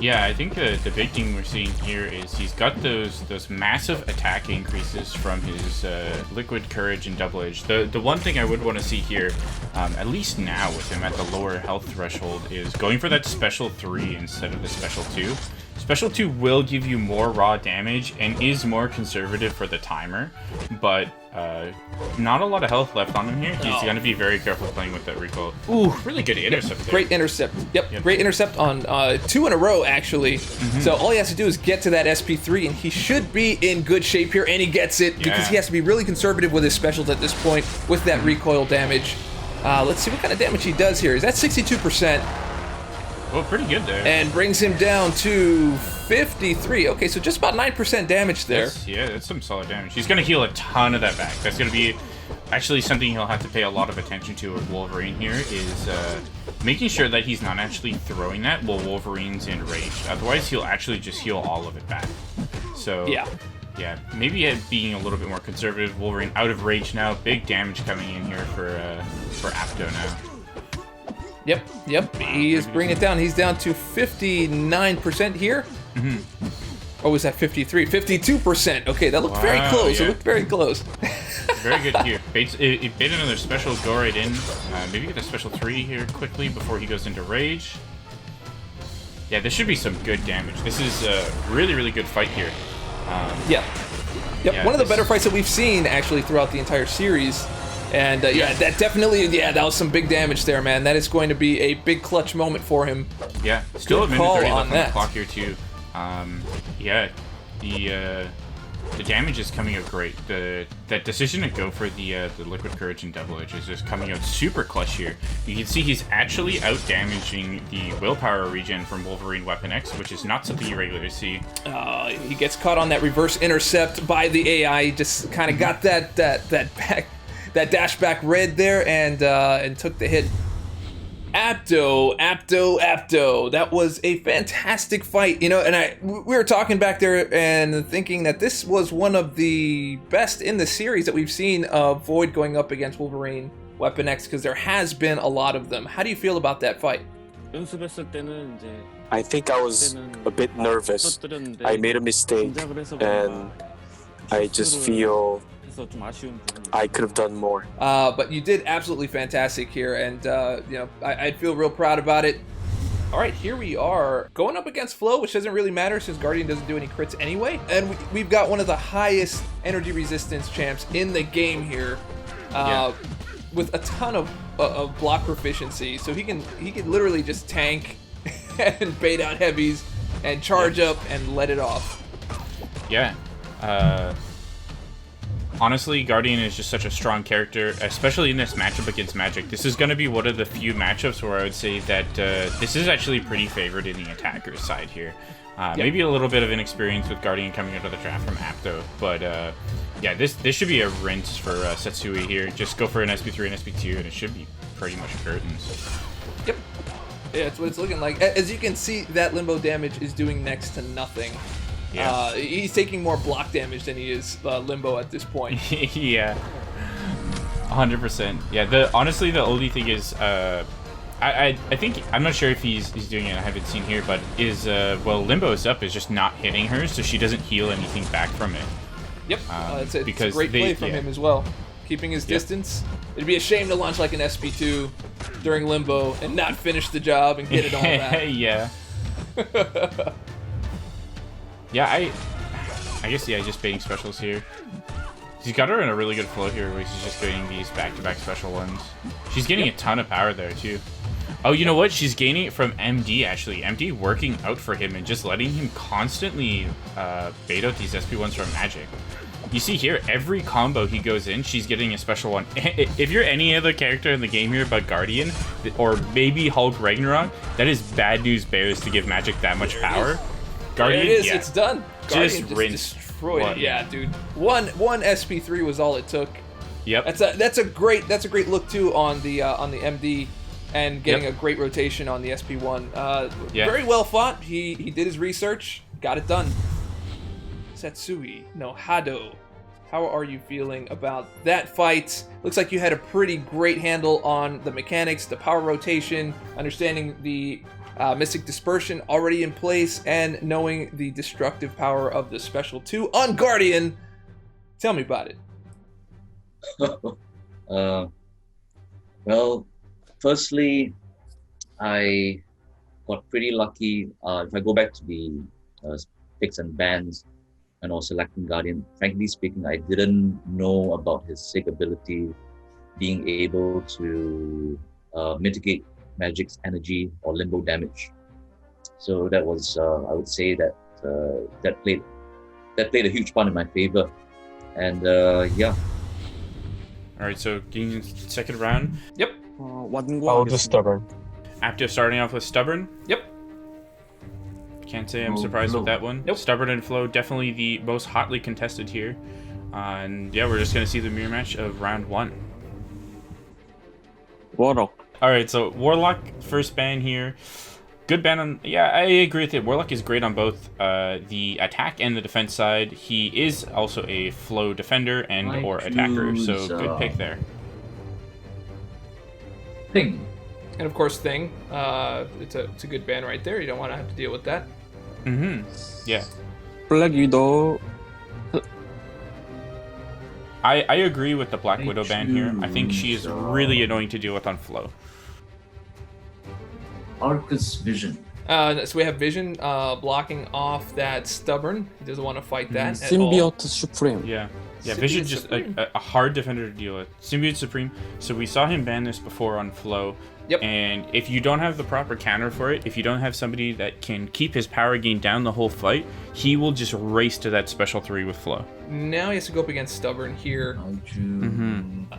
Yeah, I think the big thing we're seeing here is he's got those massive attack increases from his Liquid Courage and Double Edge. The one thing I would want to see here, at least now with him at the lower health threshold, is going for that Special 3 instead of the Special 2. Special 2 will give you more raw damage and is more conservative for the timer, but not a lot of health left on him here. He's going to be very careful playing with that recoil. Ooh, really good intercept there.
Great intercept. Yep, great intercept on 2 in a row, actually. So all he has to do is get to that SP3, and he should be in good shape here, and he gets it because he has to be really conservative with his specials at this point with that recoil damage. Let's see what kind of damage he does here. Is that 62%?
Well, pretty good there.
And brings him down to 53. Okay, so just about 9% damage there.
That's some solid damage. He's going to heal a ton of that back. That's going to be actually something he'll have to pay a lot of attention to with Wolverine here, is making sure that he's not actually throwing that while Wolverine's in rage. Otherwise, he'll actually just heal all of it back. So, yeah, maybe being a little bit more conservative. Wolverine out of rage now. Big damage coming in here for Apto now.
Yep. He is bringing it down. He's down to 59% here. Or was that 53? 52%. Okay, that looked very close.
Yeah.
It looked very close.
Very good here. Bait another special, go right in. Maybe get a special 3 here quickly before he goes into rage. Yeah, this should be some good damage. This is a really, really good fight here.
Yep. One of the better fights that we've seen actually throughout the entire series. And that definitely, that was some big damage there, man. That is going to be a big clutch moment for him.
Yeah, still
Good
a minute
call
30
on
left on
that.
the clock here too. The damage is coming out great. That decision to go for the Liquid Courage and Devil Edge is just coming out super clutch here. You can see he's actually out damaging the willpower regen from Wolverine Weapon X, which is not something you regularly see.
He gets caught on that reverse intercept by the AI. He just kind of got that dash back red there and took the hit. Apto. That was a fantastic fight, and we were talking back there and thinking that this was one of the best in the series that we've seen of Void going up against Wolverine Weapon X, because there has been a lot of them. How do you feel about that fight?
I think I was a bit nervous. I made a mistake, and I just feel I could have done more.
But you did absolutely fantastic here, and I feel real proud about it. All right, here we are going up against Flo, which doesn't really matter since Guardian doesn't do any crits anyway. And we've got one of the highest energy resistance champs in the game here, with a ton of block proficiency. So he can literally just tank and bait out heavies and charge up and let it off.
Yeah. Honestly, Guardian is just such a strong character, especially in this matchup against Magic. This is going to be one of the few matchups where I would say that this is actually pretty favored in the attacker's side here. Maybe a little bit of inexperience with Guardian coming out of the draft from Apto, but this should be a rinse for Setsui here. Just go for an SP3 and SP2, and it should be pretty much curtains.
Yep. Yeah, that's what it's looking like. As you can see, that limbo damage is doing next to nothing.
Yeah.
He's taking more block damage than he is limbo at this point.
Yeah, 100%. Yeah. Honestly, the only thing is, I think I'm not sure if he's doing it. I haven't seen here, but Limbo's up is just not hitting her, so she doesn't heal anything back from it.
Yep. It's a
because
great play from him as well, keeping his distance. It'd be a shame to launch like an SP2 during limbo and not finish the job and get it all back.
Yeah. Yeah, I guess, just baiting specials here. He's got her in a really good flow here, where she's just getting these back-to-back special ones. She's getting a ton of power there, too. Oh, you know what? She's gaining it from MD, actually. MD working out for him and just letting him constantly bait out these SP1s from Magic. You see here, every combo he goes in, she's getting a special one. If you're any other character in the game here but Guardian, or maybe Hulk Ragnarok, that is bad news bears to give Magic that much power. Guardian,
there it is, it's done. Guardian just destroyed it. Yeah, dude. One SP3 was all it took.
Yep.
That's a great look too on the MD, and getting a great rotation on the SP1. Very well fought. He did his research, got it done. Setsui no Hado. How are you feeling about that fight? Looks like you had a pretty great handle on the mechanics, the power rotation, understanding the Mystic Dispersion already in place, and knowing the destructive power of the Special 2 on Guardian. Tell me about it.
Well, firstly, I got pretty lucky. If I go back to the picks and bans and also selecting Guardian, frankly speaking, I didn't know about his Sig ability being able to mitigate Magic's energy or limbo damage. So that was, I would say that that played a huge part in my favor. And yeah.
All right, so getting second round. Yep.
I'll just Stubborn.
Apto starting off with Stubborn. Yep. Can't say I'm surprised with that one. Nope. Stubborn and Flow definitely the most hotly contested here. And yeah, we're just gonna see the mirror match of round 1.
Warlock.
All right, so Warlock first ban here. Good ban on. Yeah, I agree with it. Warlock is great on both the attack and the defense side. He is also a flow defender and or attacker, so good pick there.
Thing.
And of course, Thing. It's a good ban right there. You don't want to have to deal with that.
Mm-hmm. Yeah.
Black Widow.
I agree with the Black Widow ban here. I think she is really annoying to deal with on flow.
Arcus Vision.
So we have Vision blocking off that Stubborn. He doesn't want to fight that at all.
Symbiote Supreme.
Yeah. Yeah,
Symbiote
Vision's just
Supreme.
a hard defender to deal with. Symbiote Supreme. So we saw him ban this before on Flow.
Yep.
And if you don't have the proper counter for it, if you don't have somebody that can keep his power gain down the whole fight, he will just race to that special 3 with Flow.
Now he has to go up against Stubborn here.
Mm-hmm.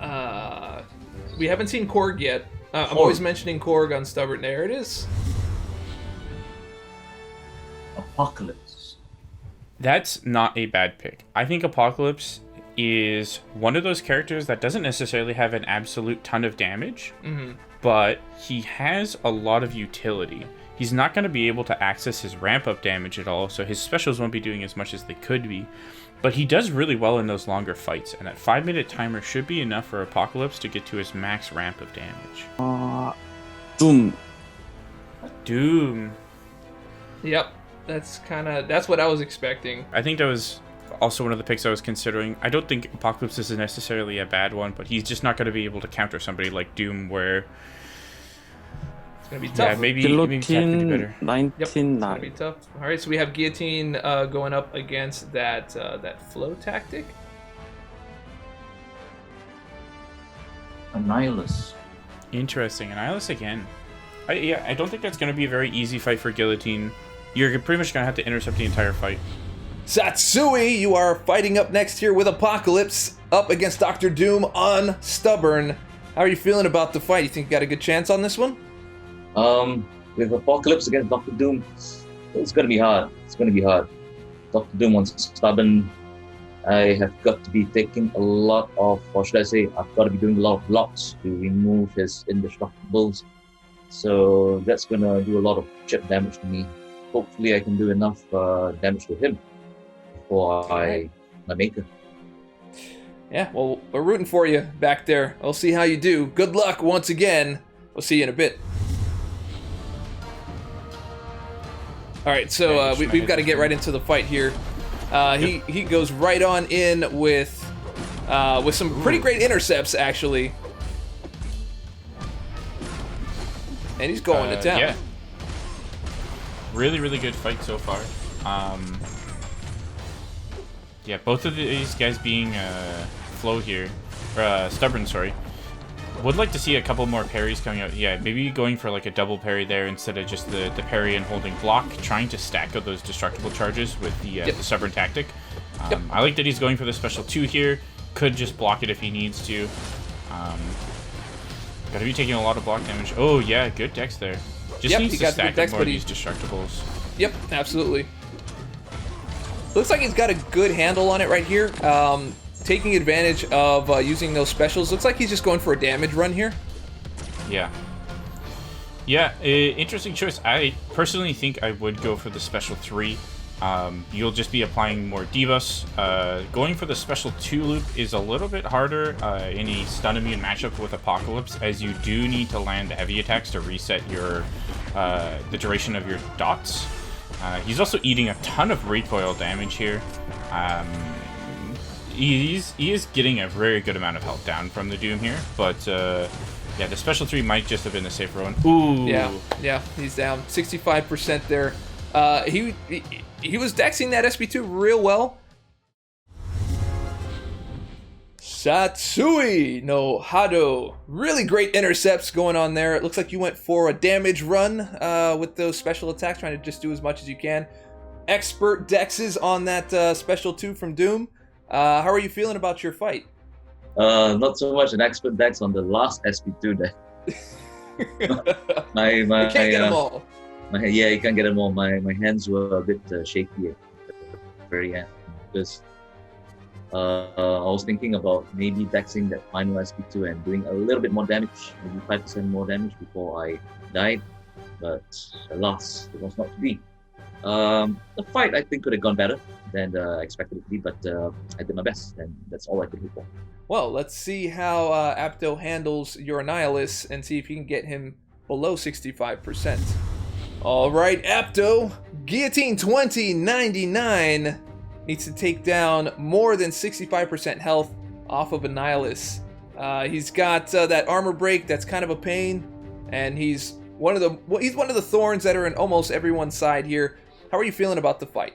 We haven't seen Korg yet. I'm always mentioning Korg on Stubborn. There it is.
Apocalypse.
That's not a bad pick. I think Apocalypse is one of those characters that doesn't necessarily have an absolute ton of damage, but he has a lot of utility. He's not going to be able to access his ramp-up damage at all, so his specials won't be doing as much as they could be. But he does really well in those longer fights, and that 5-minute timer should be enough for Apocalypse to get to his max ramp of damage. Doom.
Yep. That's what I was expecting.
I think that was also one of the picks I was considering. I don't think Apocalypse is necessarily a bad one, but he's just not going to be able to counter somebody like Doom, where
it's going to be tough.
Yeah, maybe Cat could do better.
19
Yep, it's gonna be tough. All right, so we have Guillotine going up against that Flow tactic.
Annihilus.
Interesting. Annihilus again. I don't think that's going to be a very easy fight for Guillotine. You're pretty much going to have to intercept the entire fight.
Satsui, you are fighting up next here with Apocalypse up against Dr. Doom on Stubborn. How are you feeling about the fight? You think you got a good chance on this one?
With Apocalypse against Dr. Doom, it's gonna be hard. Dr. Doom wants Stubborn. I have got to be taking a lot of, or should I say, I've got to be doing a lot of blocks to remove his indestructibles. So that's gonna do a lot of chip damage to me. Hopefully I can do enough damage to him before I make it.
Yeah, well, we're rooting for you back there. I'll see how you do. Good luck once again. We'll see you in a bit. All right, so we've got to get right into the fight here. He goes right on in with some pretty great intercepts, actually. And he's going to town.
Yeah. Really, really good fight so far. Yeah, both of these guys being Flow here, or Stubborn, sorry. Would like to see a couple more parries coming out. Yeah, maybe going for like a double parry there instead of just the parry and holding block, trying to stack up those destructible charges with the Stubborn tactic. I like that he's going for the special 2 here. Could just block it if he needs to. Gotta be taking a lot of block damage. Oh yeah, good dex there. Just needs to stack up more of these destructibles.
Yep, absolutely. Looks like he's got a good handle on it right here. Taking advantage of using those specials. Looks like he's just going for a damage run here.
Yeah. Yeah, interesting choice. I personally think I would go for the special 3. You'll just be applying more debuffs. Going for the special 2 loop is a little bit harder in a stun immune matchup with Apocalypse, as you do need to land heavy attacks to reset your the duration of your dots. He's also eating a ton of recoil damage here. He is getting a very good amount of health down from the Doom here, but yeah, the special 3 might just have been the safer one. Ooh.
Yeah, he's down 65% there. He was dexing that SP2 real well. Satsui no Hado. Really great intercepts going on there. It looks like you went for a damage run with those special attacks, trying to just do as much as you can. Expert dexes on that special 2 from Doom. How are you feeling about your fight?
Not so much an expert dex on the last SP2 deck.
You can't get them all.
You can't get them all. My hands were a bit shaky at the very end because I was thinking about maybe dexing that final SP2 and doing a little bit more damage, maybe 5% more damage before I died, but alas, it was not to be. The fight I think could have gone better than I expected it to be, but I did my best, and that's all I could hope for.
Well, let's see how Apto handles your Annihilus and see if he can get him below 65%. All right, Apto, Guillotine 2099 needs to take down more than 65% health off of Annihilus. He's got that armor break that's kind of a pain, and he's one of the thorns that are in almost everyone's side here. How are you feeling about the fight?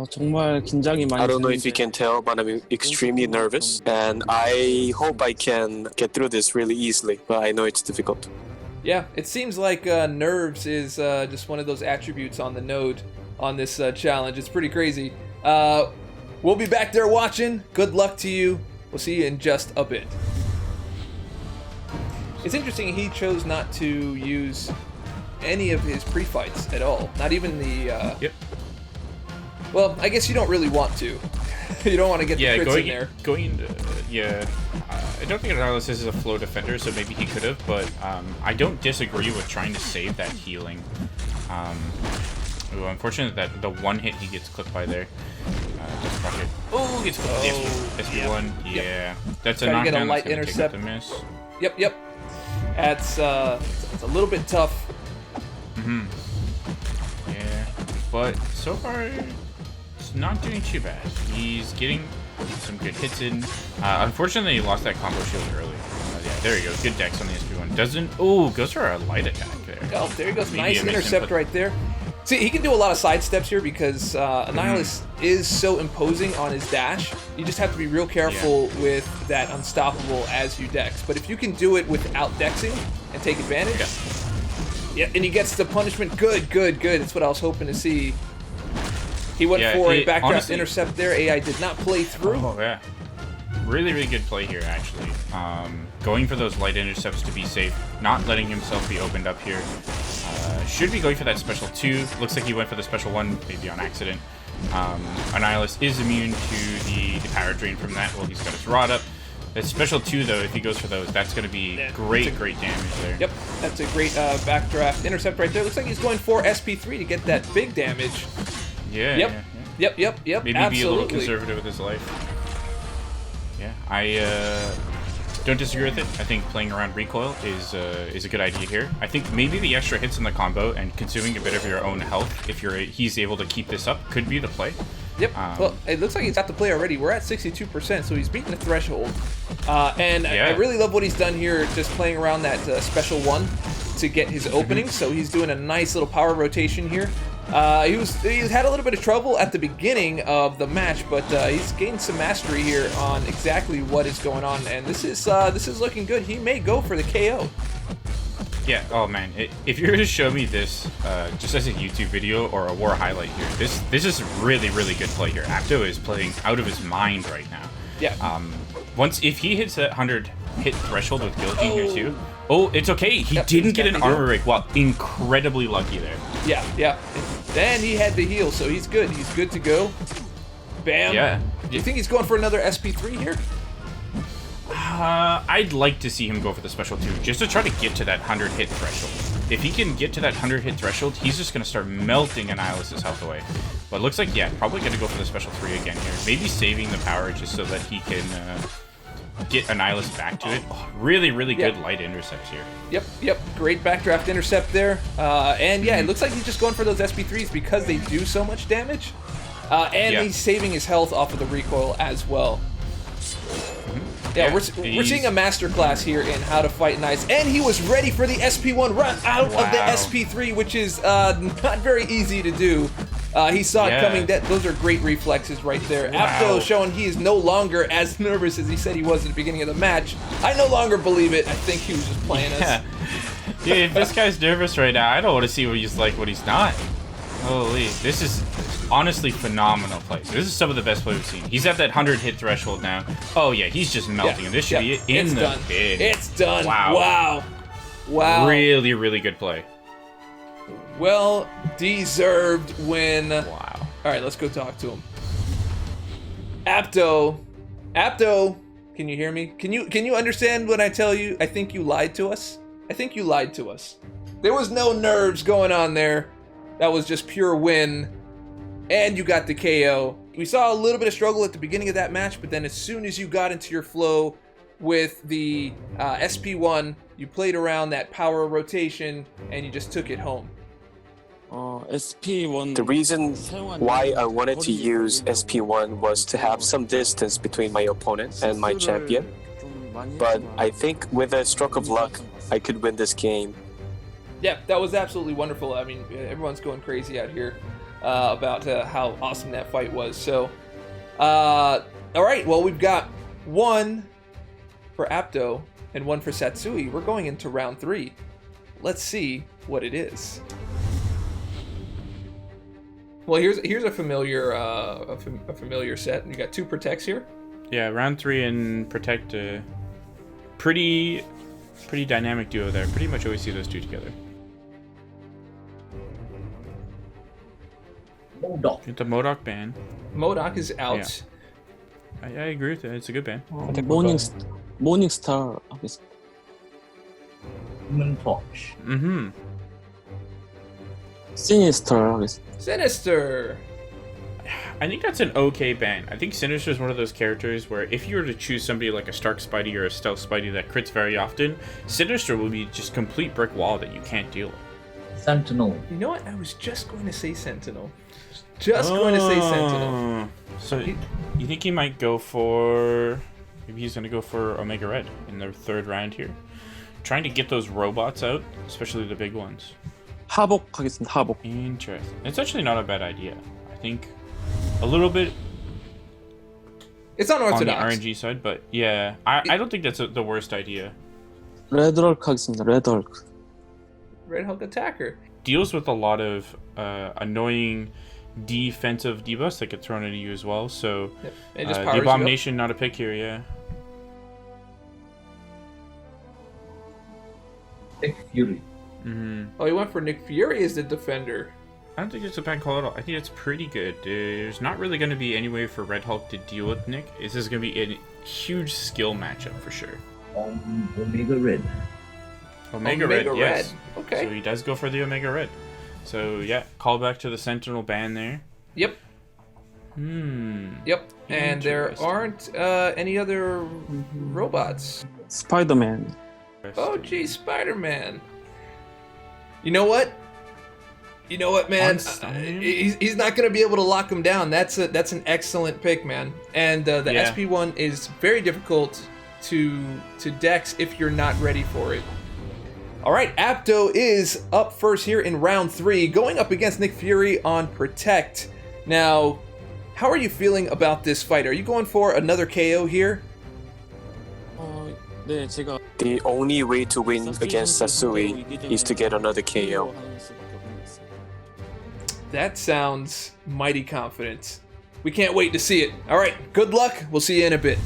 정말 긴장이 많이
I don't know if
되는데
you can tell, but I'm extremely nervous, and I hope I can get through this really easily, but I know it's difficult.
Yeah, it seems like nerves is just one of those attributes on the node on this challenge. It's pretty crazy. We'll be back there watching. Good luck to you. We'll see you in just a bit. It's interesting he chose not to use any of his pre-fights at all. Not even the...
Yep.
Well, I guess you don't really want to. You don't want to get the crits in there.
I don't think Annihilus is a flow defender, so maybe he could have, but I don't disagree with trying to save that healing. Unfortunate that the one hit he gets clipped by there. Just rocket. Oh, gets clipped by the SP1. Yeah.
Yep.
That's a
Try to
knockdown.
get a light
That's gonna
intercept.
take up the miss.
Yep. That's it's a little bit tough.
Yeah, but so far it's not doing too bad. He's getting some good hits in. Unfortunately, he lost that combo shield early. Yeah, there he goes. Good dex on the SP1. Goes for a light attack there.
Oh, there he goes.
Maybe
Nice
it makes him
intercept
put-
right there. See, he can do a lot of side steps here because Annihilus is so imposing on his dash. You just have to be real careful with that unstoppable as you dex. But if you can do it without dexing and take advantage, yeah, and he gets the punishment. Good. That's what I was hoping to see. He went for a backdraft
honestly-
intercept there. AI did not play through.
Oh, yeah. Really, really good play here, actually. Going for those light intercepts to be safe, not letting himself be opened up here. Should be going for that special 2. Looks like he went for the special 1, maybe on accident. Annihilus is immune to the power drain from that. Well, he's got his rod up. That special 2, though, if he goes for those, that's going to be great damage there.
Yep, that's a great backdraft intercept right there. Looks like he's going for SP3 to get that big damage.
Yeah.
Yep.
Yeah.
Yep.
Maybe
Absolutely.
be a little conservative with his life. Yeah, I don't disagree with it. I think playing around recoil is a good idea here. I think maybe the extra hits in the combo and consuming a bit of your own health, if he's able to keep this up, could be the play.
Yep. Well, it looks like he's got the play already. We're at 62%, so he's beating the threshold. And I really love what he's done here, just playing around that special 1 to get his opening. So he's doing a nice little power rotation here. He had a little bit of trouble at the beginning of the match, but he's gained some mastery here on exactly what is going on, and this is looking good. He may go for the KO.
Yeah. Oh man, if you were to show me this just as a YouTube video or a war highlight here, this is really good play here. Apto is playing out of his mind right now.
Yeah.
If he hits that 100 hit threshold with Guillotine here too. Oh, it's okay. He didn't get an armor break. Wow, incredibly lucky there.
Yeah. And then he had the heal, so he's good. He's good to go. Bam.
Yeah.
Do you think he's going for another SP3 here?
I'd like to see him go for the special 2, just to try to get to that 100 hit threshold. If he can get to that 100 hit threshold, he's just going to start melting Annihilus's health away. But it looks like, probably going to go for the special 3 again here. Maybe saving the power just so that he can get Annihilus back to it. Really good light intercepts here.
Yep. Great backdraft intercept there. And it looks like he's just going for those SP3s because they do so much damage. And he's saving his health off of the recoil as well. Yeah, we're seeing a masterclass here in how to fight nice, and he was ready for the SP1 run out of the SP3, which is not very easy to do. He saw it coming. Those are great reflexes right there. Apto showing he is no longer as nervous as he said he was at the beginning of the match. I no longer believe it. I think he was just playing us.
Dude, if this guy's nervous right now, I don't want to see what he's like when he's not. Holy, this is honestly phenomenal play. So this is some of the best play we've seen. He's at that 100 hit threshold now. Oh yeah, he's just melting. And this should be in the bin.
It's done. Wow.
Really good play.
Well deserved win.
Wow.
All right, let's go talk to him. Apto, can you hear me? Can you understand when I tell you I think you lied to us? I think you lied to us. There was no nerves going on there. That was just pure win. And you got the KO. We saw a little bit of struggle at the beginning of that match, but then as soon as you got into your flow with the SP1, you played around that power rotation and you just took it home.
SP1.
The reason why I wanted to use SP1 was to have some distance between my opponent and my champion. But I think with a stroke of luck, I could win this game.
Yeah, that was absolutely wonderful. I mean, everyone's going crazy out here. about how awesome that fight was. So, all right, well, we've got one for Apto and one for Satsui. We're going into round 3. Let's see what it is. Well, here's a familiar a familiar set. You got 2 protects here.
Yeah, round 3 and Protect, pretty dynamic duo there. Pretty much always see those 2 together.
MODOK.
Get the MODOK ban.
MODOK is out.
I agree with it. It's a good ban.
모닝스타 하겠습니다.
Human Torch.
Mm-hmm.
시니스터 하겠습니다.
Sinister.
I think that's an okay ban. I think Sinister is one of those characters where if you were to choose somebody like a Stark Spidey or a Stealth Spidey that crits very often, Sinister will be just complete brick wall that you can't deal with.
Sentinel.
You know what? I was just going to say Sentinel. Going to say Sentinel.
So you think he might go for... Maybe he's going to go for Omega Red in the 3rd round here. Trying to get those robots out, especially the big ones.
하복 하겠습니다. 하복.
Interesting. It's actually not a bad idea. I think a little bit
It's unorthodox.
on the RNG side, but yeah, I don't think that's the worst idea.
레드헐크 하겠습니다. 레드헐크.
Red Hulk attacker.
Deals with a lot of annoying defensive debuffs that get thrown into you as well, so
Yep. It just
the
powers you up.
Abomination not a pick here, yeah.
Nick Fury.
Mm-hmm.
Oh, he went for Nick Fury as the defender.
I don't think it's a bad call at all. I think it's pretty good. There's not really going to be any way for Red Hulk to deal with Nick. This is going to be a huge skill matchup for sure.
Omega Red.
Omega Red, yes.
Okay.
So he does go for the Omega Red. So yeah, call back to the Sentinel ban there.
Yep. Yep. And there aren't any other robots.
스파이더맨.
Oh, gee, Spider-Man. You know what? You know what, man? He's not going to be able to lock him down. That's an excellent pick, man. And the
Yeah.
SP1 is very difficult to dex if you're not ready for it. All right, Apto is up first here in round 3, going up against Nick Fury on Protect. Now, how are you feeling about this fight? Are you going for another KO here?
네, 제가
The only way to win against Satsui is to get another KO.
That sounds mighty confident. We can't wait to see it. All right, good luck. We'll see you in a bit.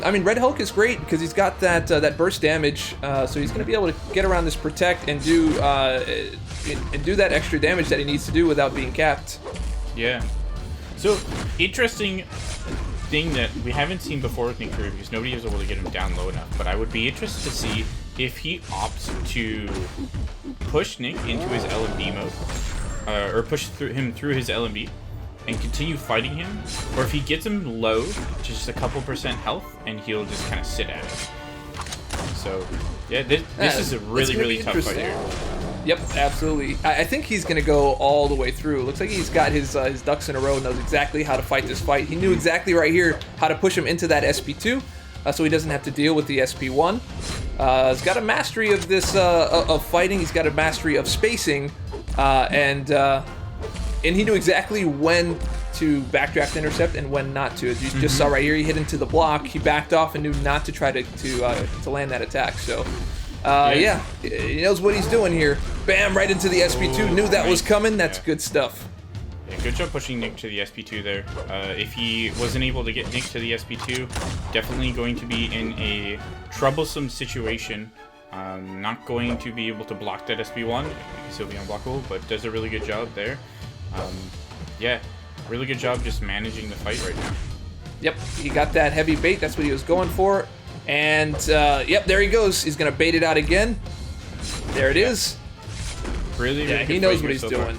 I mean, Red Hulk is great because he's got that burst damage, so he's going to be able to get around this Protect and do that extra damage that he needs to do without being capped.
Yeah. So, interesting thing that we haven't seen before with Nick Fury because nobody was able to get him down low enough, but I would be interested to see if he opts to push Nick into his LMB mode, or push him through his LMB and continue fighting him, or if he gets him low to just a couple % health and he'll just kind of sit at it. So, yeah, this is a really tough fight here.
Yep, absolutely. I think he's going to go all the way through. Looks like he's got his ducks in a row, knows exactly how to fight this fight. He knew exactly right here how to push him into that SP2, so he doesn't have to deal with the SP1. He's got a mastery of this of fighting. He's got a mastery of spacing, and he knew exactly when to backdraft intercept and when not to. As you just saw right here, he hit into the block. He backed off and knew not to try to land that attack. So. Yeah, he knows what he's doing here. Bam, right into the SP2. Knew that was coming. That's good stuff.
Yeah, good job pushing Nick to the SP2 there. If he wasn't able to get Nick to the SP2, definitely going to be in a troublesome situation. Not going to be able to block that SP1 because he'll be unblockable, but does a really good job there. Yeah, really good job just managing the fight right now.
Yep, he got that heavy bait. That's what he was going for. And, yep, there he goes. He's going to bait it out again. There it is.
Really
Yeah, he knows what he's doing.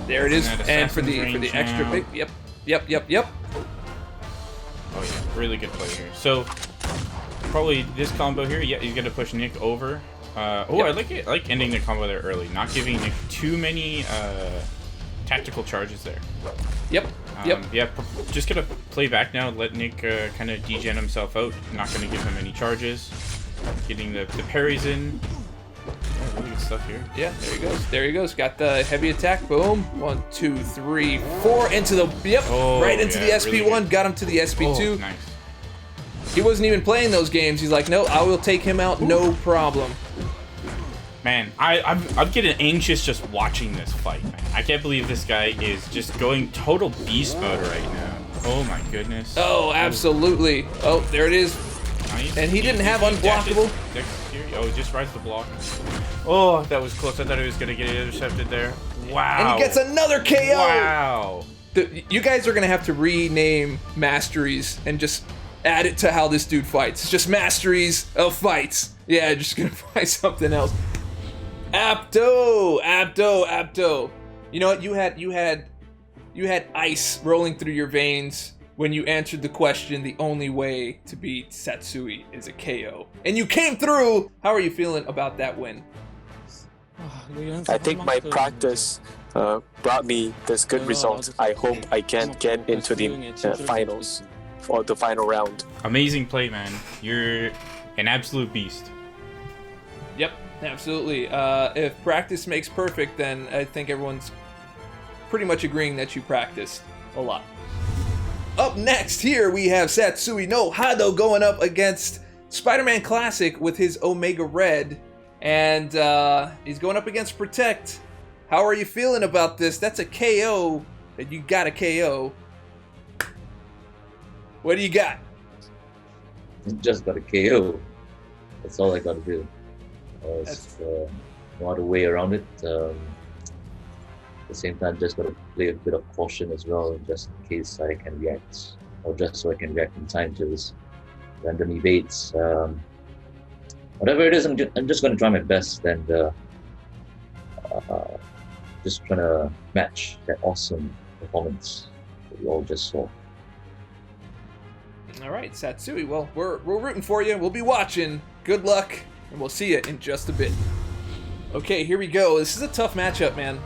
There it is. And for the extra pick. Yep.
Oh, yeah. Really good play here. So, probably this combo here, yeah, he's going to push Nick over. I like it. I like ending the combo there early. Not giving Nick too many tactical charges there.
Yep.
Yeah, just gonna play back now, let Nick kind of degen himself out. Not gonna give him any charges. Getting the parries in. Oh, really good stuff here.
Yeah, there he goes. There he goes. Got the heavy attack. Boom. 1, 2, 3, 4 into the right into the SP1. Really got him to the SP2.
Oh, nice.
He wasn't even playing those games. He's like, no, I will take him out, no problem.
Man, I'm getting anxious just watching this fight, man. I can't believe this guy is just going total beast mode right now. Oh my goodness.
Oh, absolutely. Oh, there it is.
Nice.
And he didn't have unblockable.
Oh, just rides the block. Oh, that was close. I thought he was going to get intercepted there. Wow.
And he gets another KO.
Wow.
You guys are going to have to rename Masteries and just add it to how this dude fights. It's just Masteries of Fights. Yeah, just going to find something else. Apto. You know what? You had ice rolling through your veins when you answered the question, the only way to beat Satsui is a KO. And you came through! How are you feeling about that win?
I think my practice brought me this good result. I hope I can get into the finals or the final round.
Amazing play, man. You're an absolute beast.
Yep, absolutely. If practice makes perfect, then I think everyone's pretty much agreeing that you practiced a lot. Up next here we have Satsui no Hado going up against Spider-Man Classic with his Omega Red, and he's going up against Protect. How are you feeling about this? That's a KO that you got a KO. What do you got?
Just got a KO. That's all I got to do. No other way around it. At the same time, just got to play a bit of caution as well, just in case I can react, or just so I can react in time to this random evades. Whatever it is, I'm just going to try my best and just trying to match that awesome performance that we all just saw.
All right, Satsui. Well, we're rooting for you. We'll be watching. Good luck, and we'll see you in just a bit. Okay, here we go. This is a tough matchup, man.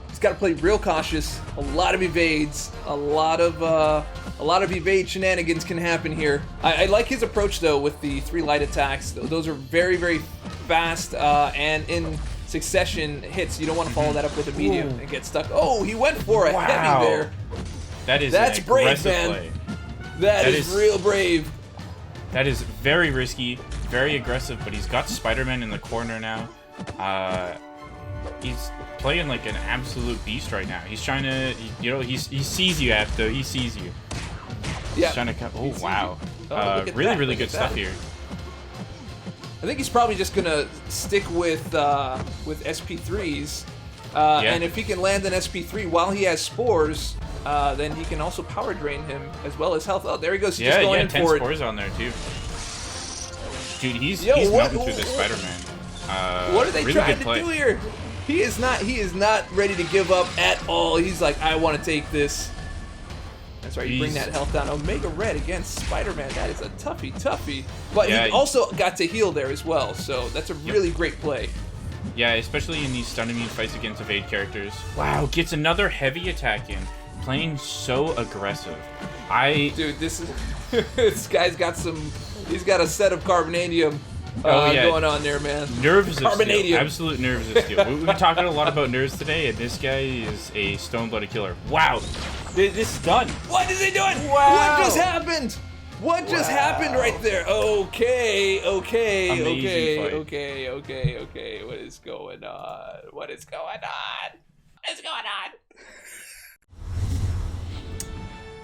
He's got to play real cautious. A lot of evades. A lot of evade shenanigans can happen here. I like his approach though with the 3 light attacks. Those are very, very fast and in succession hits. You don't want to follow that up with a medium and get stuck. Oh, he went for a heavy there.
That's
brave, man.
play.
That is real brave.
That is very risky, very aggressive, but he's got Spider-Man in the corner now. He's playing like an absolute beast right now. He's trying to, he sees you, Apto. He sees you. He's trying to come. Oh, wow. Really good stuff here.
I think he's probably just gonna stick with SP3s, and if he can land an SP3 while he has spores, then he can also power drain him as well as health. Oh, there he goes. He's just going in
10
for
spores on there too. Dude, he's melting through the Spider-Man.
What are they trying to do here? He is not ready to give up at all. He's like, I want to take this. That's right, you bring that health down. Omega Red against Spider-Man. That is a toughie. But he also got to heal there as well, so that's a really great play.
Yeah, especially in these stun immune fights against evade characters. Wow, gets another heavy attack in. Playing so aggressive. Dude,
this guy's got he's got a set of Carbonadium going on there, man.
Nerves of steel. Absolute nerves of steel. We've been talking a lot about nerves today, and this guy is a stone-blooded killer. Wow. This is done.
What is he doing? Wow. What just happened? What just happened right there? Okay. What is going on?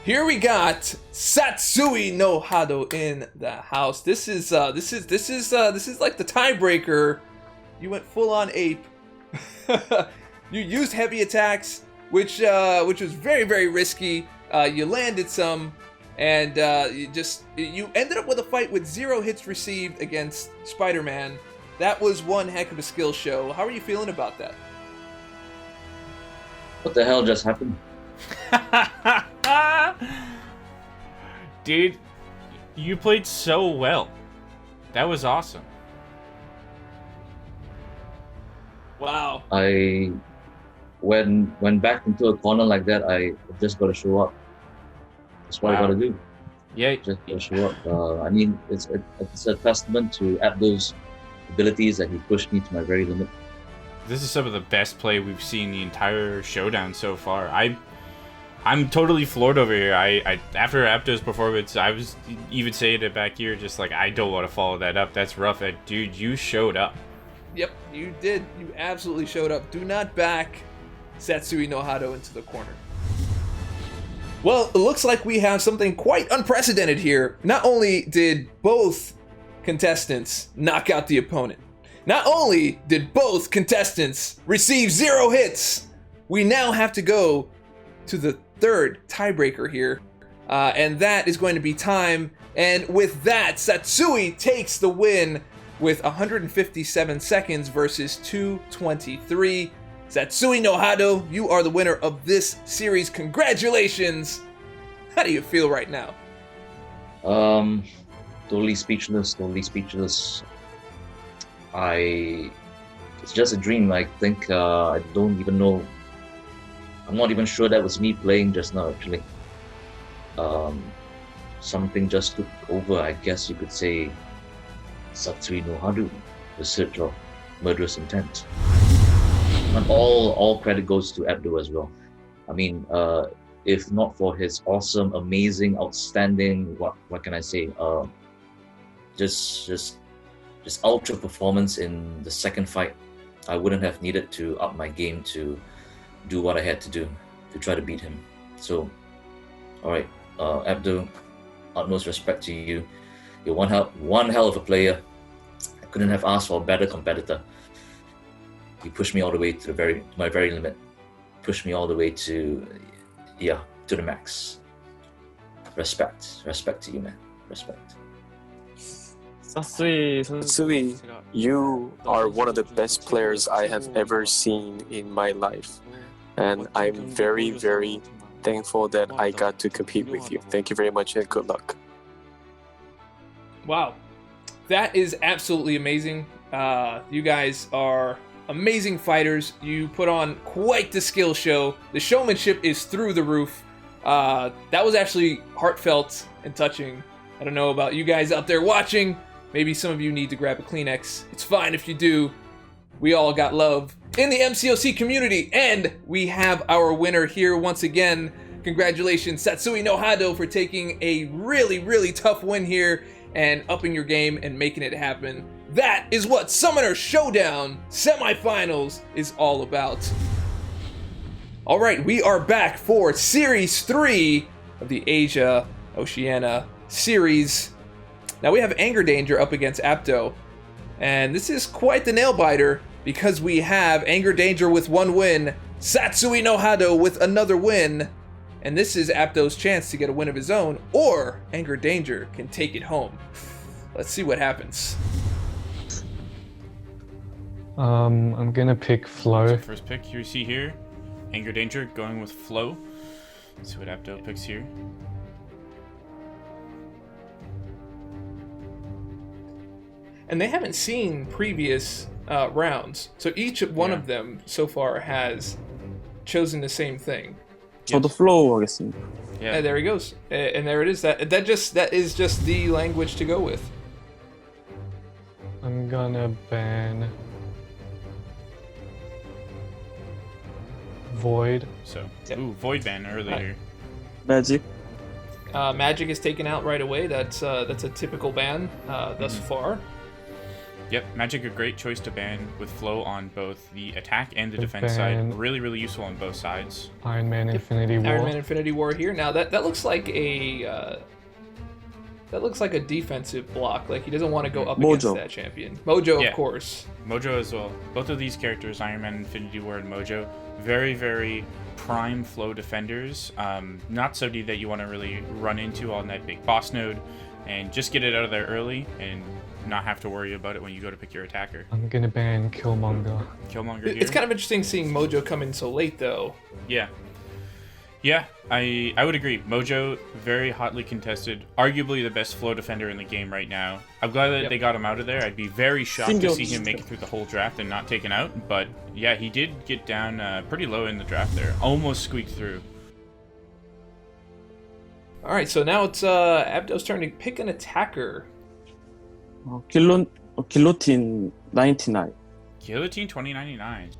Here we got Satsui no Hado in the house. This is like the tiebreaker. You went full on ape. You used heavy attacks, which was very, very risky. You landed some, and you ended up with a fight with 0 hits received against Spider-Man. That was one heck of a skill show. How are you feeling about that?
What the hell just happened?
Dude, you played so well. That was awesome.
Wow. When back into a corner like that, I just got to show up. That's what I got to do.
Yeah,
just got to show up. I mean, it's a testament to Abdo's abilities that he pushed me to my very limit.
This is some of the best play we've seen the entire showdown so far. I'm totally floored over here. I after Apto's performance, I was even saying it back here, just like, I don't want to follow that up. That's rough. Dude, you showed up.
Yep, you did. You absolutely showed up. Do not back Satsui no Hado into the corner. Well, it looks like we have something quite unprecedented here. Not only did both contestants knock out the opponent, not only did both contestants receive 0 hits, we now have to go to the third tiebreaker here, and that is going to be time. And with that, Satsui takes the win with 157 seconds versus 223. Satsui no Hado, you are the winner of this series. Congratulations! How do you feel right now?
Totally speechless. It's just a dream. I think I don't even know. I'm not even sure that was me playing just now, actually. Something just took over, I guess you could say. Satsui no Hado, the search of murderous intent. And all credit goes to Abdo as well. I mean, if not for his awesome, amazing, outstanding, what can I say? Just ultra performance in the second fight, I wouldn't have needed to up my game to do what I had to do to try to beat him. So, all right, Abdo, utmost respect to you. You're one hell of a player. I couldn't have asked for a better competitor. You pushed me all the way to my very limit. Pushed me all the way to the max. Respect to you, man. Respect.
Satsui, you are one of the best players I have ever seen in my life. And I'm very, very thankful that I got to compete with you. Thank you very much and good luck.
Wow, that is absolutely amazing. You guys are amazing fighters. You put on quite the skill show. The showmanship is through the roof. That was actually heartfelt and touching. I don't know about you guys out there watching. Maybe some of you need to grab a Kleenex. It's fine if you do. We all got love in the MCOC community, and we have our winner here once again. Congratulations, Satsui no Hado, for taking a really, really tough win here and upping your game and making it happen. That is what Summoner Showdown Semifinals is all about. All right, we are back for Series 3 of the Asia Oceania Series. Now we have Anger Danger up against Apto, and this is quite the nail-biter because we have Anger Danger with 1 win, Satsui no Hado with another win, and this is Apto's chance to get a win of his own, or Anger Danger can take it home. Let's see what happens.
I'm gonna pick Flow.
So first pick you see here, Anger Danger going with Flow. Let's see what Apto picks here.
And they haven't seen previous rounds, so each one of them so far has chosen the same thing.
저도 플로우 하겠습니다.
Yeah.
And there he goes, and there it is. That is just the language to go with.
I'm gonna ban Void.
So,
Yep.
ooh, Void ban earlier.
Magic.
Magic is taken out right away. That's a typical ban thus far.
Yep, Magic a great choice to ban with Flow on both the attack and the
Good
defense
ban.
side. Really, really useful on both sides.
Iron Man Infinity War.
Iron Man Infinity War here. Now that looks like a defensive block. Like he doesn't want to go up against
Mojo.
that champion. Mojo,
Yeah.
of course.
Mojo as well. Both of these characters, Iron Man, Infinity War, and Mojo, very, very prime Flow defenders. Not somebody that you want to really run into on that big boss node, and just get it out of there early and not have to worry about it when you go to pick your attacker.
I'm gonna ban Killmonger.
Killmonger here.
It's kind of interesting seeing Mojo come in so late, though.
Yeah. Yeah, I would agree. Mojo, very hotly contested. Arguably the best Flow defender in the game right now. I'm glad that they got him out of there. I'd be very shocked to see him make it through the whole draft and not taken out. But yeah, he did get down pretty low in the draft there. Almost squeaked through.
All right, so now it's Abdo's turn to pick an attacker.
길로틴 99.
Guillotine 2099.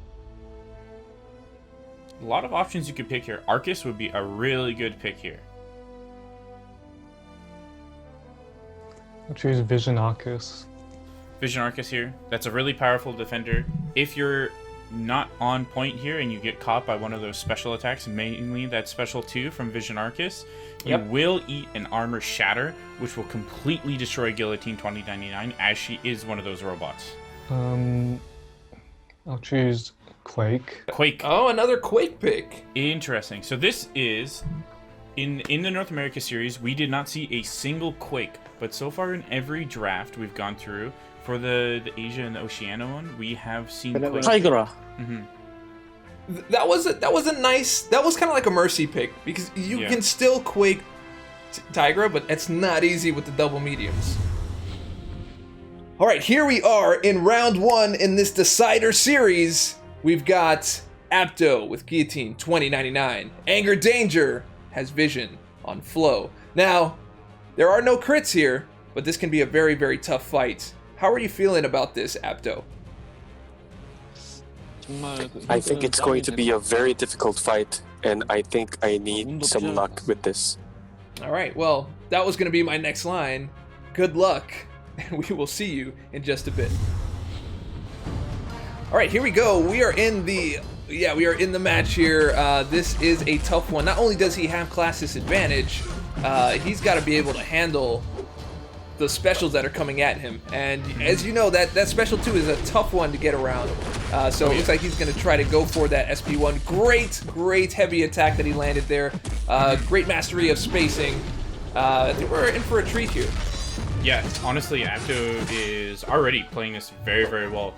A lot of options you could pick here. Arcus would be a really good pick here.
I'll choose Vision Arcus.
Vision Arcus here. That's a really powerful defender. If you're not on point here and you get caught by one of those special attacks, mainly that special 2 from Vision Arcus, you will eat an armor shatter, which will completely destroy Guillotine 2099, as she is one of those robots.
I'll choose Quake.
Quake.
Oh, another Quake pick.
Interesting. So this is in the North America series, we did not see a single Quake, but so far in every draft we've gone through for the Asia and the Oceania one, we have seen Quake.
Tigra.
That was a nice. That was kind of like a mercy pick because you can still Quake Tigra, but it's not easy with the double mediums. All right, here we are in round 1 in this Decider series. We've got Apto with Guillotine 2099. Anger Danger has Vision on Flow. Now, there are no crits here, but this can be a very, very tough fight. How are you feeling about this, Apto?
I think it's going to be a very difficult fight, and I think I need some luck with this.
All right, well, that was going to be my next line. Good luck, and we will see you in just a bit. All right, here we go. We are in the match here. This is a tough one. Not only does he have class disadvantage, he's got to be able to handle the specials that are coming at him. And as you know, that special 2 is a tough one to get around. So it looks like he's going to try to go for that SP1. Great heavy attack that he landed there. Great mastery of spacing. I think we're in for a treat here.
Yeah, honestly, Apto is already playing this very, very well.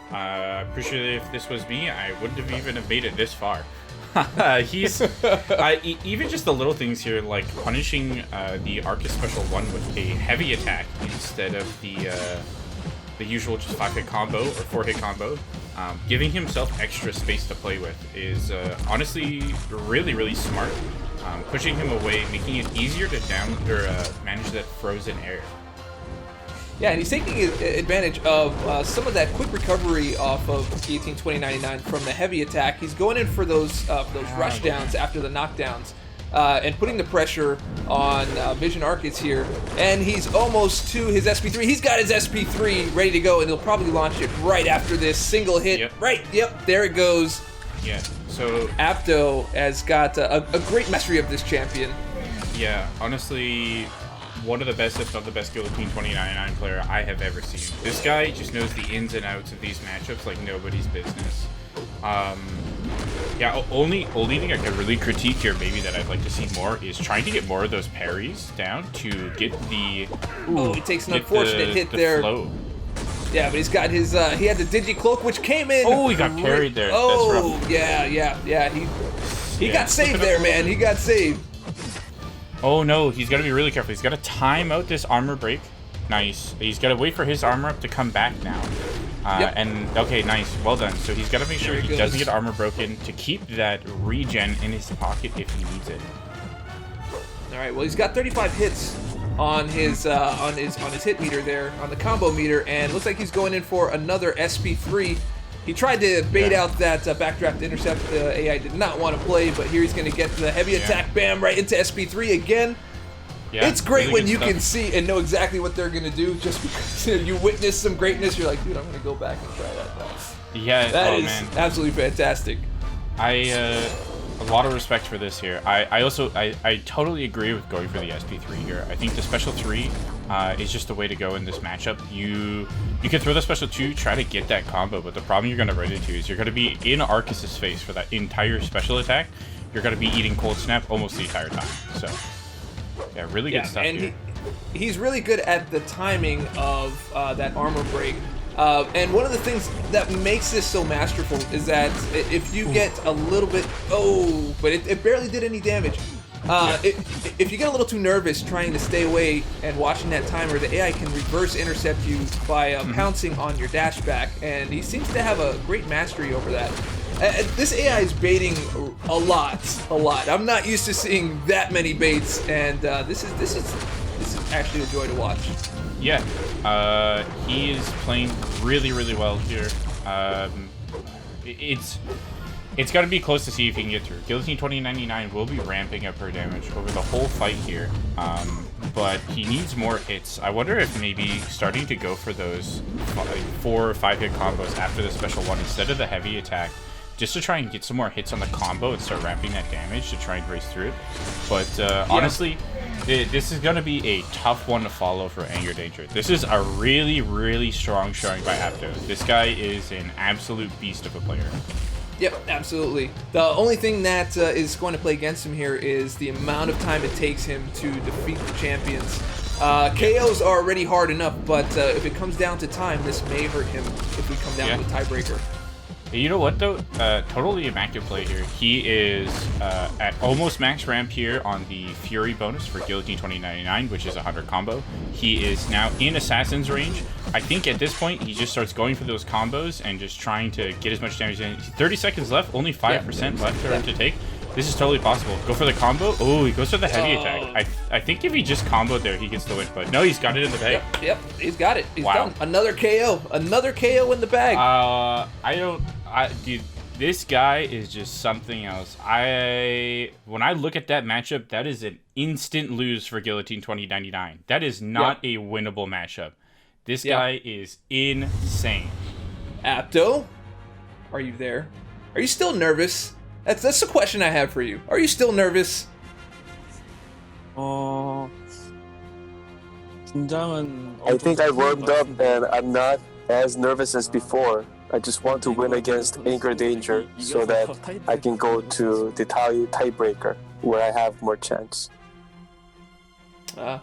Pretty sure if this was me, I wouldn't have even made it this far. He's even just the little things here, like punishing the Arcus Special 1 with a heavy attack instead of the usual just 5-hit combo or 4-hit combo. Giving himself extra space to play with is honestly really, really smart. Pushing him away, making it easier to down or manage that frozen air.
Yeah, and he's taking advantage of some of that quick recovery off of Guillotine 2099 from the heavy attack. He's going in for those rush downs after the knockdowns and putting the pressure on Vision Arcus here. And he's almost to his SP3. He's got his SP3 ready to go, and he'll probably launch it right after this single hit. Yep, there it goes.
Yeah, so
Apto has got a great mastery of this champion.
Yeah, honestly, one of the best, if not the best, Guillotine 2099 player I have ever seen. This guy just knows the ins and outs of these matchups like nobody's business. Yeah, only thing I could really critique here, maybe that I'd like to see more, is trying to get more of those parries down to get the.
Oh, he takes an unfortunate hit there.
Flow.
Yeah, but he's got his. He had the Digi Cloak, which came in.
Oh, he got parried there.
Oh,
that's rough.
yeah. He got saved there, man. He got saved.
Oh no, he's got to be really careful. He's got to time out this armor break. Nice. He's got to wait for his armor up to come back now. And okay, nice. Well done. So he's got to make sure he doesn't get armor broken to keep that regen in his pocket if he needs it.
All right. Well, he's got 35 hits on his hit meter there, on the combo meter, and looks like he's going in for another SP3. He tried to bait out that backdraft intercept. AI did not want to play, but here he's going to get the heavy attack, bam, right into SP3 again. Yeah, it's great really when you can see and know exactly what they're going to do just because you witness some greatness. You're like, dude, I'm going to go back and try that now.
Yeah,
that is absolutely fantastic.
A lot of respect for this here. I totally agree with going for the SP3 here. I think the special 3 is just the way to go in this matchup. You can throw the special 2, try to get that combo, but the problem you're going to run into is you're going to be in Arcus's face for that entire special attack. You're going to be eating Cold Snap almost the entire time. So, yeah, really good stuff here.
He's really good at the timing of that armor break. And one of the things that makes this so masterful is that if you get a little bit... Oh, but it barely did any damage. If you get a little too nervous trying to stay away and watching that timer, the AI can reverse intercept you by pouncing on your dash back, and he seems to have a great mastery over that. This AI is baiting a lot. I'm not used to seeing that many baits, and this is actually a joy to watch.
Yeah, he is playing really, really well here. It's got to be close to see if he can get through. Guillotine 2099 will be ramping up her damage over the whole fight here, but he needs more hits. I wonder if maybe starting to go for those 4 or 5 hit combos after the special one instead of the heavy attack, just to try and get some more hits on the combo and start ramping that damage to try and race through it. But honestly, this is going to be a tough one to follow for Anger Danger. This is a really, really strong showing by Apto. This guy is an absolute beast of a player.
Yep, absolutely. The only thing that is going to play against him here is the amount of time it takes him to defeat the champions. KOs are already hard enough, but if it comes down to time, this may hurt him if we come down to a tiebreaker.
You know what, though? Totally immaculate play here. He is at almost max ramp here on the Fury bonus for Guillotine 2099, which is a 100 combo. He is now in Assassin's range. I think at this point, he just starts going for those combos and just trying to get as much damage in. 30 seconds left, only 5% left for him to take. This is totally possible. Go for the combo. Oh, he goes for the heavy attack. I think if he just comboed there, he gets the win. But no, he's got it in the bag.
Yep, he's got it. He's done. Another KO. Another KO in the bag.
Dude, this guy is just something else. When I look at that matchup, that is an instant lose for Guillotine 2099. That is not a winnable matchup. This guy is insane.
Apto, are you there? Are you still nervous? That's the question I have for you. Are you still nervous?
I think I warmed up and I'm not as nervous as before. I just want to win against Anger Danger so that I can go to the tiebreaker where I have more chance.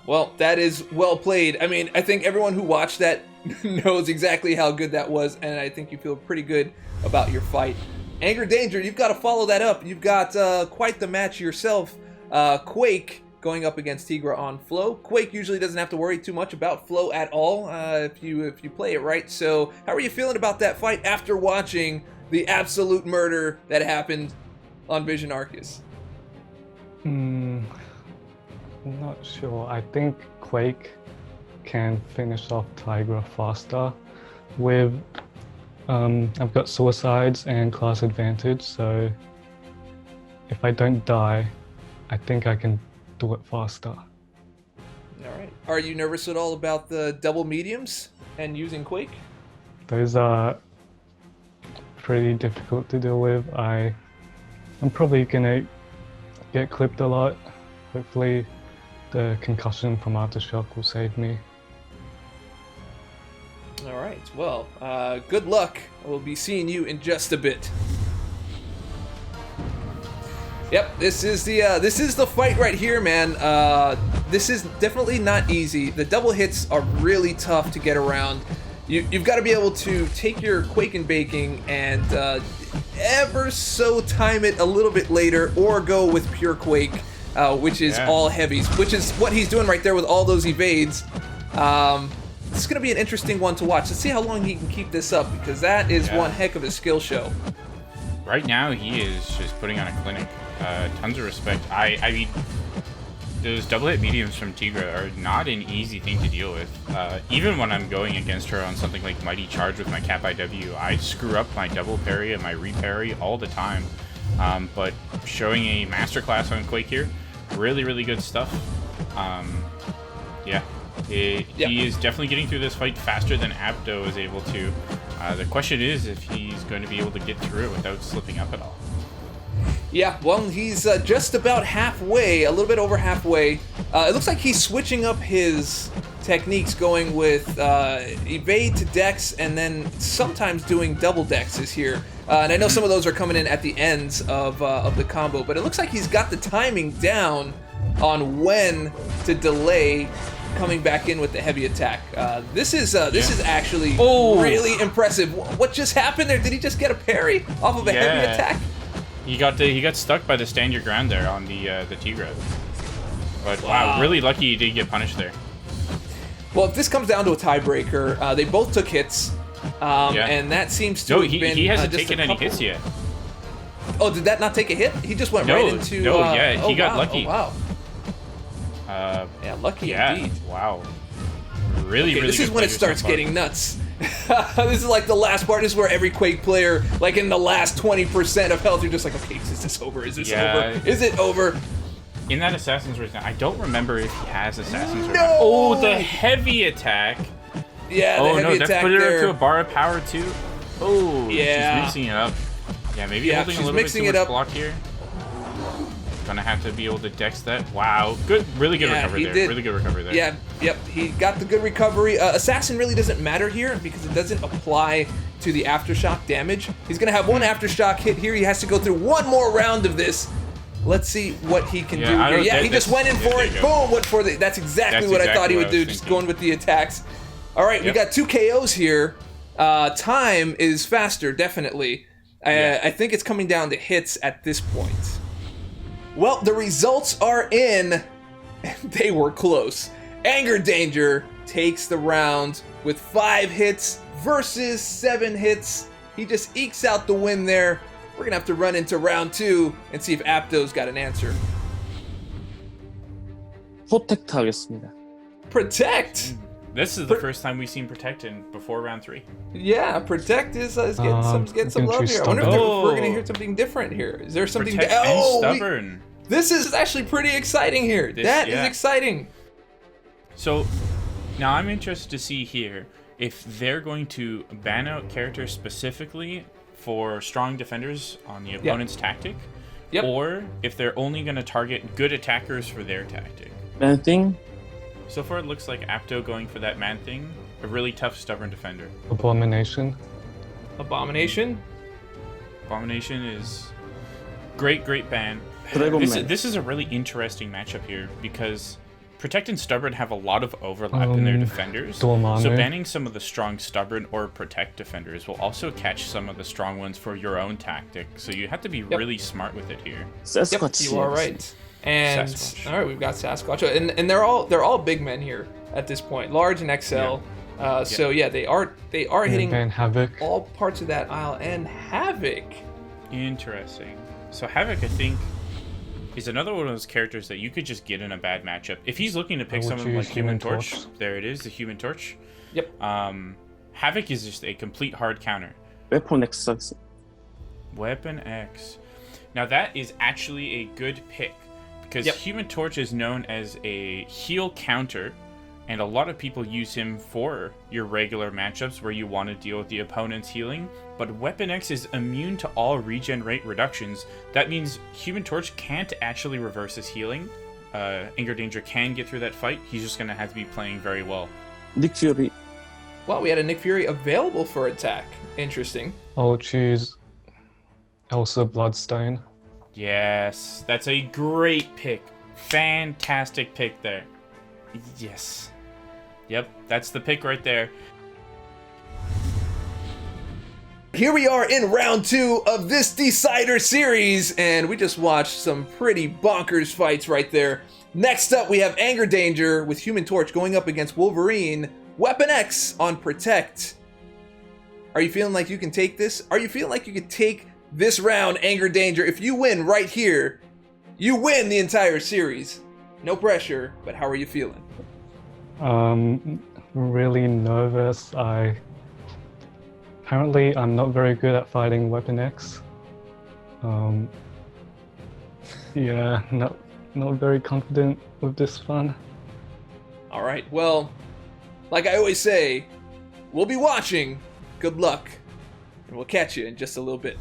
Well, that is well played. I mean, I think everyone who watched that knows exactly how good that was, and I think you feel pretty good about your fight. Anger Danger, you've got to follow that up. You've got quite the match yourself. Quake going up against Tigra on Flow. Quake usually doesn't have to worry too much about Flow at all if you play it right. So how are you feeling about that fight after watching the absolute murder that happened on Vision Arceus?
I'm not sure. I think Quake can finish off Tigra faster with I've got suicides and class advantage, so if I don't die, I think I can do it faster.
All right. Are you nervous at all about the double mediums and using Quake?
Those are pretty difficult to deal with. I'm probably gonna get clipped a lot. Hopefully the concussion from Aftershock will save me.
All right. Well, good luck. We'll be seeing you in just a bit. Yep, this is the fight right here, man. This is definitely not easy. The double hits are really tough to get around. You've got to be able to take your Quake and Baking and ever so time it a little bit later, or go with pure Quake, which is all heavies, which is what he's doing right there with all those evades. This is going to be an interesting one to watch. Let's see how long he can keep this up, because that is one heck of a skill show.
Right now, he is just putting on a clinic. Tons of respect. I mean, those double hit mediums from Tigra are not an easy thing to deal with. Even when I'm going against her on something like Mighty Charge with my Cap IW, I screw up my double parry and my re-parry all the time. But showing a masterclass on Quake here, really, really good stuff. He is definitely getting through this fight faster than Apto is able to. The question is if he's going to be able to get through it without slipping up at all.
Yeah, well, he's just about halfway, a little bit over halfway. It looks like he's switching up his techniques, going with evade to dex, and then sometimes doing double dexes here. And I know some of those are coming in at the ends of the combo, but it looks like he's got the timing down on when to delay coming back in with the heavy attack. This is actually really impressive. What just happened there? Did he just get a parry off of a heavy attack?
He got stuck by the stand your ground there on the Tigra. But wow, really lucky he did get punished there.
Well, if this comes down to a tiebreaker, they both took hits, and that seems to have been
he hasn't
just
taken any hits yet.
Oh, did that not take a hit? He just went right into...
he got lucky.
Oh, wow. Lucky indeed.
Wow. Really,
Okay,
really
this
good
is when it
pleasure
starts
so far.
getting nuts. This is like the last part. This is where every Quake player, like in the last 20% of health, you're just like, okay, is this over? Is this over? Is it over?
In that Assassin's Race, I don't remember if he has Assassin's or
No!
not. Oh, the heavy attack.
Yeah, the
Oh,
heavy
no, that's
attack
put it up
there.
to a bar of power, too. Oh,
Yeah.
she's mixing it up. Yeah, maybe
Yeah,
holding a
she's
little bit
mixing
too
it
much
up.
block here. Gonna have to be able to dex that. Wow, good, really good
Yeah,
recovery
he
there.
did.
Really good recovery there.
Yeah, yep, he got the good recovery. Assassin really doesn't matter here because it doesn't apply to the Aftershock damage. He's gonna have one Aftershock hit here. He has to go through one more round of this. Let's see what he can
Yeah,
do
I
here.
don't-
Yeah,
that-
he just went in
that's-
for
yeah,
it.
there you go.
Boom, went for the. That's exactly
That's
what I
exactly
thought he
what
would
I
do,
was
just
thinking.
going with the attacks. All right, we
Yep.
got 2 KOs here. Time is faster, definitely.
Yeah.
I think it's coming down to hits at this point. Well, the results are in. They were close. Anger Danger takes the round with 5 hits versus 7 hits. He just ekes out the win there. We're gonna have to run into round 2 and see if Apto's got an answer.
프로텍트 하겠습니다.
Protect!
This is the first time we've seen Protect in before round 3.
Yeah, Protect is getting some love here. I wonder if
Stubborn.
we're gonna hear something different here. Is there something?
Protect and Stubborn.
This is actually pretty exciting here. That is
yeah.
exciting.
So, now I'm interested to see here if they're going to ban out characters specifically for strong defenders on the opponent's tactic, or if they're only going to target good attackers for their tactic.
Man thing,
So far, it looks like Apto going for that man thing, a really tough, stubborn defender.
Abomination.
Abomination.
Abomination is great ban.
드래곤맨.
This is a really interesting matchup here because Protect and Stubborn have a lot of overlap in their defenders.
Dormammu.
So banning some of the strong Stubborn or Protect defenders will also catch some of the strong ones for your own tactic. So you have to be really smart with it here.
세스쿼치.
You are right. And
Sasquatch.
all right, we've got Sasquatch, and they're all big men here at this point, large and XL. So yeah, they are hitting
Ban Havoc.
all parts of that aisle, and Havoc.
Interesting. So Havoc, I think, is another one of those characters that you could just get in a bad matchup. If he's looking to pick
would
someone like
choose
Human
Human
Torch,
Torch.
there it is, the Human Torch.
Yep.
Havoc is just a complete hard counter.
웨폰 X 하겠습니다.
Weapon X. Now that is actually a good pick because Human Torch is known as a heal counter, and a lot of people use him for your regular matchups where you want to deal with the opponent's healing. But Weapon X is immune to all regen rate reductions. That means Human Torch can't actually reverse his healing. Anger Danger can get through that fight. He's just going to have to be playing very well.
닉 퓨리.
Well, we had a Nick Fury available for attack. Interesting.
I'll choose Elsa Bloodstone.
Yes, that's a great pick. Fantastic pick there. Yes. Yep, that's the pick right there.
Here we are in round 2 of this Decider series, and we just watched some pretty bonkers fights right there. Next up, we have Anger Danger with Human Torch going up against Wolverine. Weapon X on Protect. Are you feeling like you can take this? Are you feeling like you can take this round, Anger Danger? If you win right here, you win the entire series. No pressure, but how are you feeling?
Really nervous. Apparently I'm not very good at fighting Weapon X. Yeah, not very confident with this one.
All right, well, like I always say, we'll be watching. Good luck, and we'll catch you in just a little bit.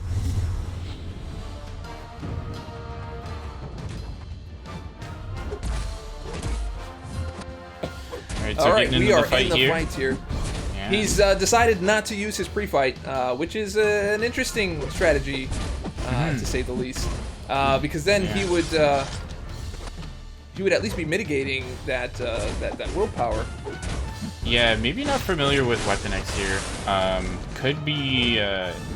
Alright, so
All right,
getting into
we are
the fight
in the
here.
fight here.
Yeah.
He's decided not to use his pre-fight, which is an interesting strategy, to say the least, because then he would at least be mitigating that willpower.
Yeah, maybe not familiar with Weapon X here. Could be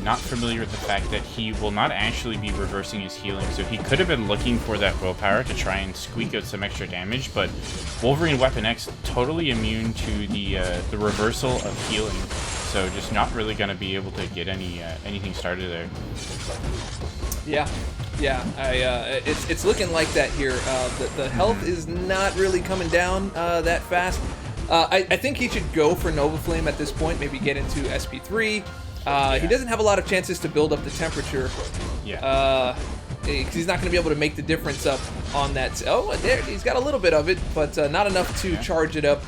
not familiar with the fact that he will not actually be reversing his healing. So he could have been looking for that willpower to try and squeak out some extra damage. But Wolverine Weapon X totally immune to the reversal of healing. So just not really going to be able to get anything started there.
Yeah, it's looking like that here. The health is not really coming down that fast. I think he should go for Nova Flame at this point, maybe get into SP3. He doesn't have a lot of chances to build up the temperature.
Yeah.
Because he's not going to be able to make the difference up on that. Oh, there, he's got a little bit of it, but not enough to charge it up.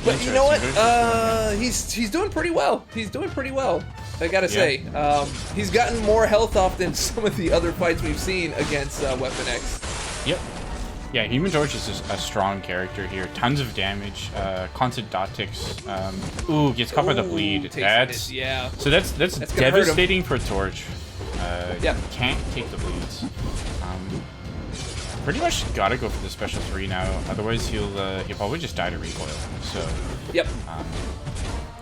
But you know what? He's doing pretty well. He's doing pretty well, I gotta say. He's gotten more health off than some of the other fights we've seen against Weapon X.
Yep. Yeah, Human Torch is a strong character here. Tons of damage. Constant dot ticks. Gets caught by the bleed. That's So that's devastating for Torch. Can't take the bleeds. Pretty much gotta go for the special 3 now. Otherwise, he'll probably just die to recoil. So.
Yep.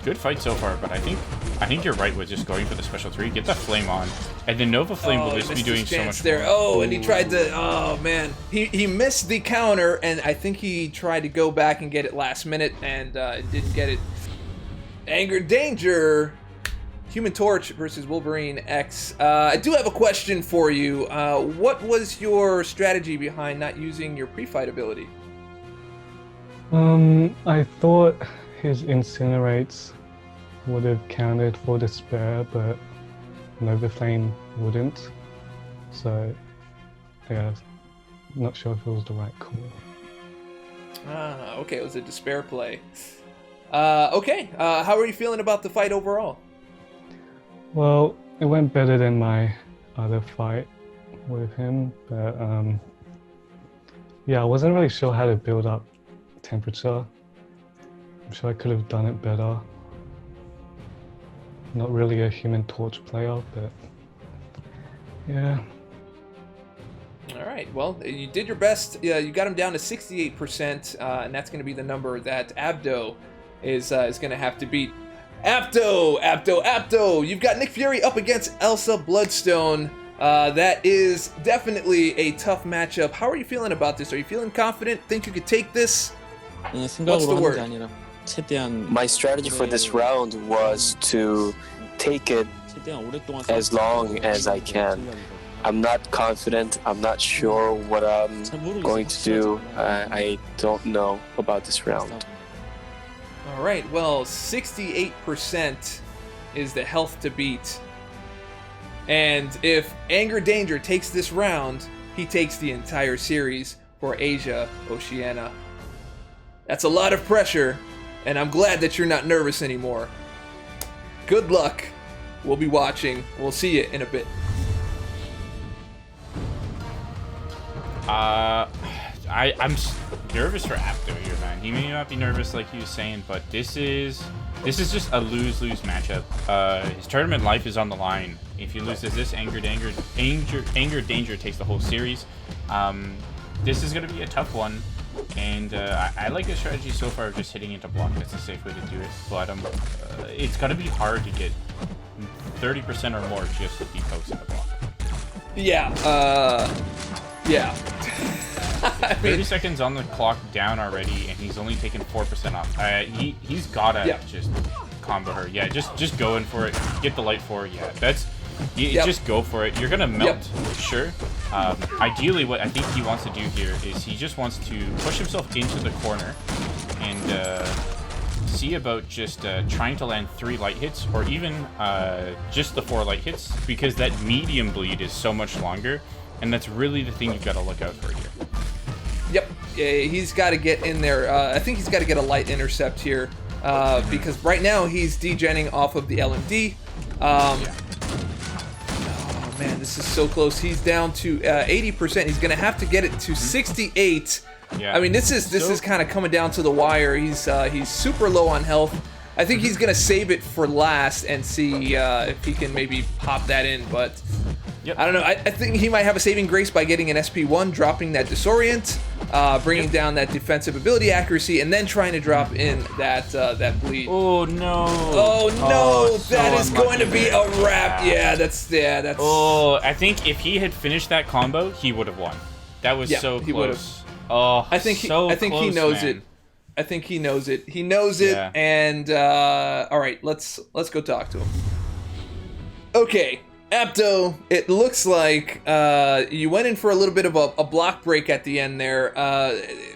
Good fight so far, but I think you're right with just going for the special 3. Get the flame on, and then Nova Flame will just be doing so much
there.
more.
Oh, and he tried to. Oh man, he missed the counter, and I think he tried to go back and get it last minute, and didn't get it. Anger Danger. Human Torch versus Wolverine X. I do have a question for you. What was your strategy behind not using your pre-fight ability?
I thought his Incinerates would have counted for Despair, but Nova Flame wouldn't. So, yeah, not sure if it was the right call.
Okay, it was a Despair play. Okay, how are you feeling about the fight overall?
Well, it went better than my other fight with him, but yeah, I wasn't really sure how to build up temperature. I'm sure I could have done it better. Not really a Human Torch player, but yeah.
Alright, well, you did your best. You got him down to 68%, and that's going to be the number that Abdo is going to have to beat. Abdo! You've got Nick Fury up against Elsa Bloodstone. That is definitely a tough matchup. How are you feeling about this? Are you feeling confident? Think you could take this? What's the word?
My strategy for this round was to take it as long as I can. I'm not confident. I'm not sure what I'm going to do. I don't know about this round.
All right, well, 68% is the health to beat. And if Anger Danger takes this round, he takes the entire series for Asia Oceania. That's a lot of pressure, and I'm glad that you're not nervous anymore. Good luck. We'll be watching. We'll see you in a bit.
I'm nervous for Abdo here, man. He may not be nervous like he was saying, but this is just a lose-lose matchup. His tournament life is on the line. If he loses this, Anger Danger takes the whole series. This is going to be a tough one, and I like the strategy so far of just hitting into block. That's a safe way to do it, but it's going to be hard to get 30% or more just to be pokes in the block.
Yeah, yeah.
30 seconds on the clock down already, and he's only taken 4% off. He's gotta just combo her. Yeah, just go in for it. Get the light for it. Yeah, just go for it. You're gonna melt, sure. Ideally, what I think he wants to do here is he just wants to push himself into the corner and see about just trying to land 3 light hits, or even just the 4 light hits, because that medium bleed is so much longer, and that's really the thing you've got to look out for here.
Yep, he's got to get in there. I think he's got to get a light intercept here, because right now he's degenning off of the LMD. Oh man, this is so close. He's down to 80%. He's gonna have to get it to 68.
Yeah.
I mean, this is kind of coming down to the wire. He's super low on health. I think he's gonna save it for last and see if he can maybe pop that in, but. Yep. I don't know. I think he might have a saving grace by getting an SP1, dropping that Disorient, bringing down that defensive ability accuracy, and then trying to drop in that bleed.
Oh no!
Oh no! That is going to be a wrap. Yeah, that's.
Oh, I think if he had finished that combo, he would have won. That was so close.
He would have. I think he knows it. I think he knows it. He knows it. And all right, let's go talk to him. Okay. Apto, it looks like you went in for a little bit of a block break at the end there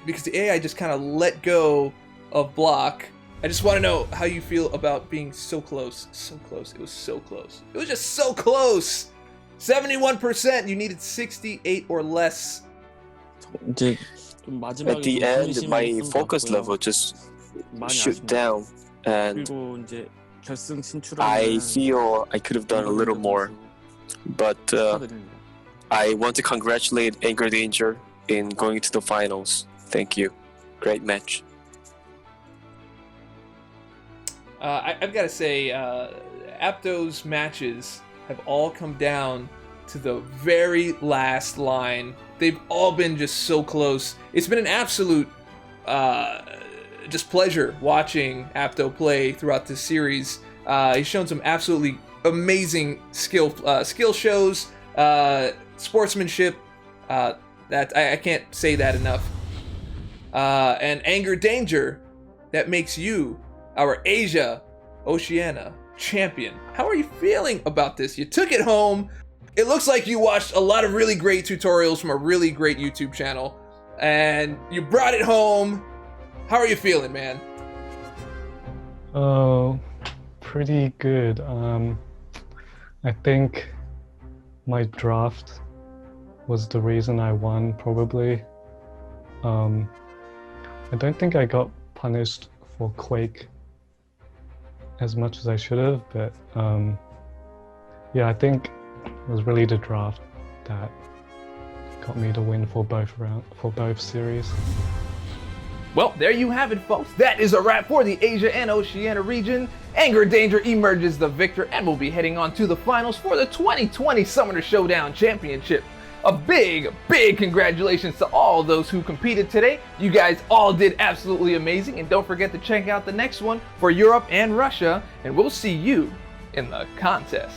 because the AI just kind of let go of block. I just want to know how you feel about being so close. So close. It was so close. It was just so close. 71%. You needed 68 or less.
이제 at the end, my focus level just shoot down, and I feel I could have done a little more. But I want to congratulate Anger Danger in going to the finals. Thank you. Great match.
I've got to say, Apto's matches have all come down to the very last line. They've all been just so close. It's been an absolute just pleasure watching Apto play throughout this series. He's shown some absolutely amazing skill shows, sportsmanship. That I can't say that enough. And Anger Danger, that makes you our Asia Oceania champion. How are you feeling about this? You took it home. It looks like you watched a lot of really great tutorials from a really great YouTube channel, and you brought it home. How are you feeling, man?
Oh, pretty good. I think my draft was the reason I won, probably. I don't think I got punished for Quake as much as I should have, but yeah, I think it was really the draft that got me to win for both series.
Well, there you have it, folks. That is a wrap for the Asia and Oceania region. Anger Danger emerges the victor and will be heading on to the finals for the 2020 Summoner Showdown Championship. A big congratulations to all those who competed today. You guys all did absolutely amazing, and don't forget to check out the next one for Europe and Russia, and we'll see you in the contest.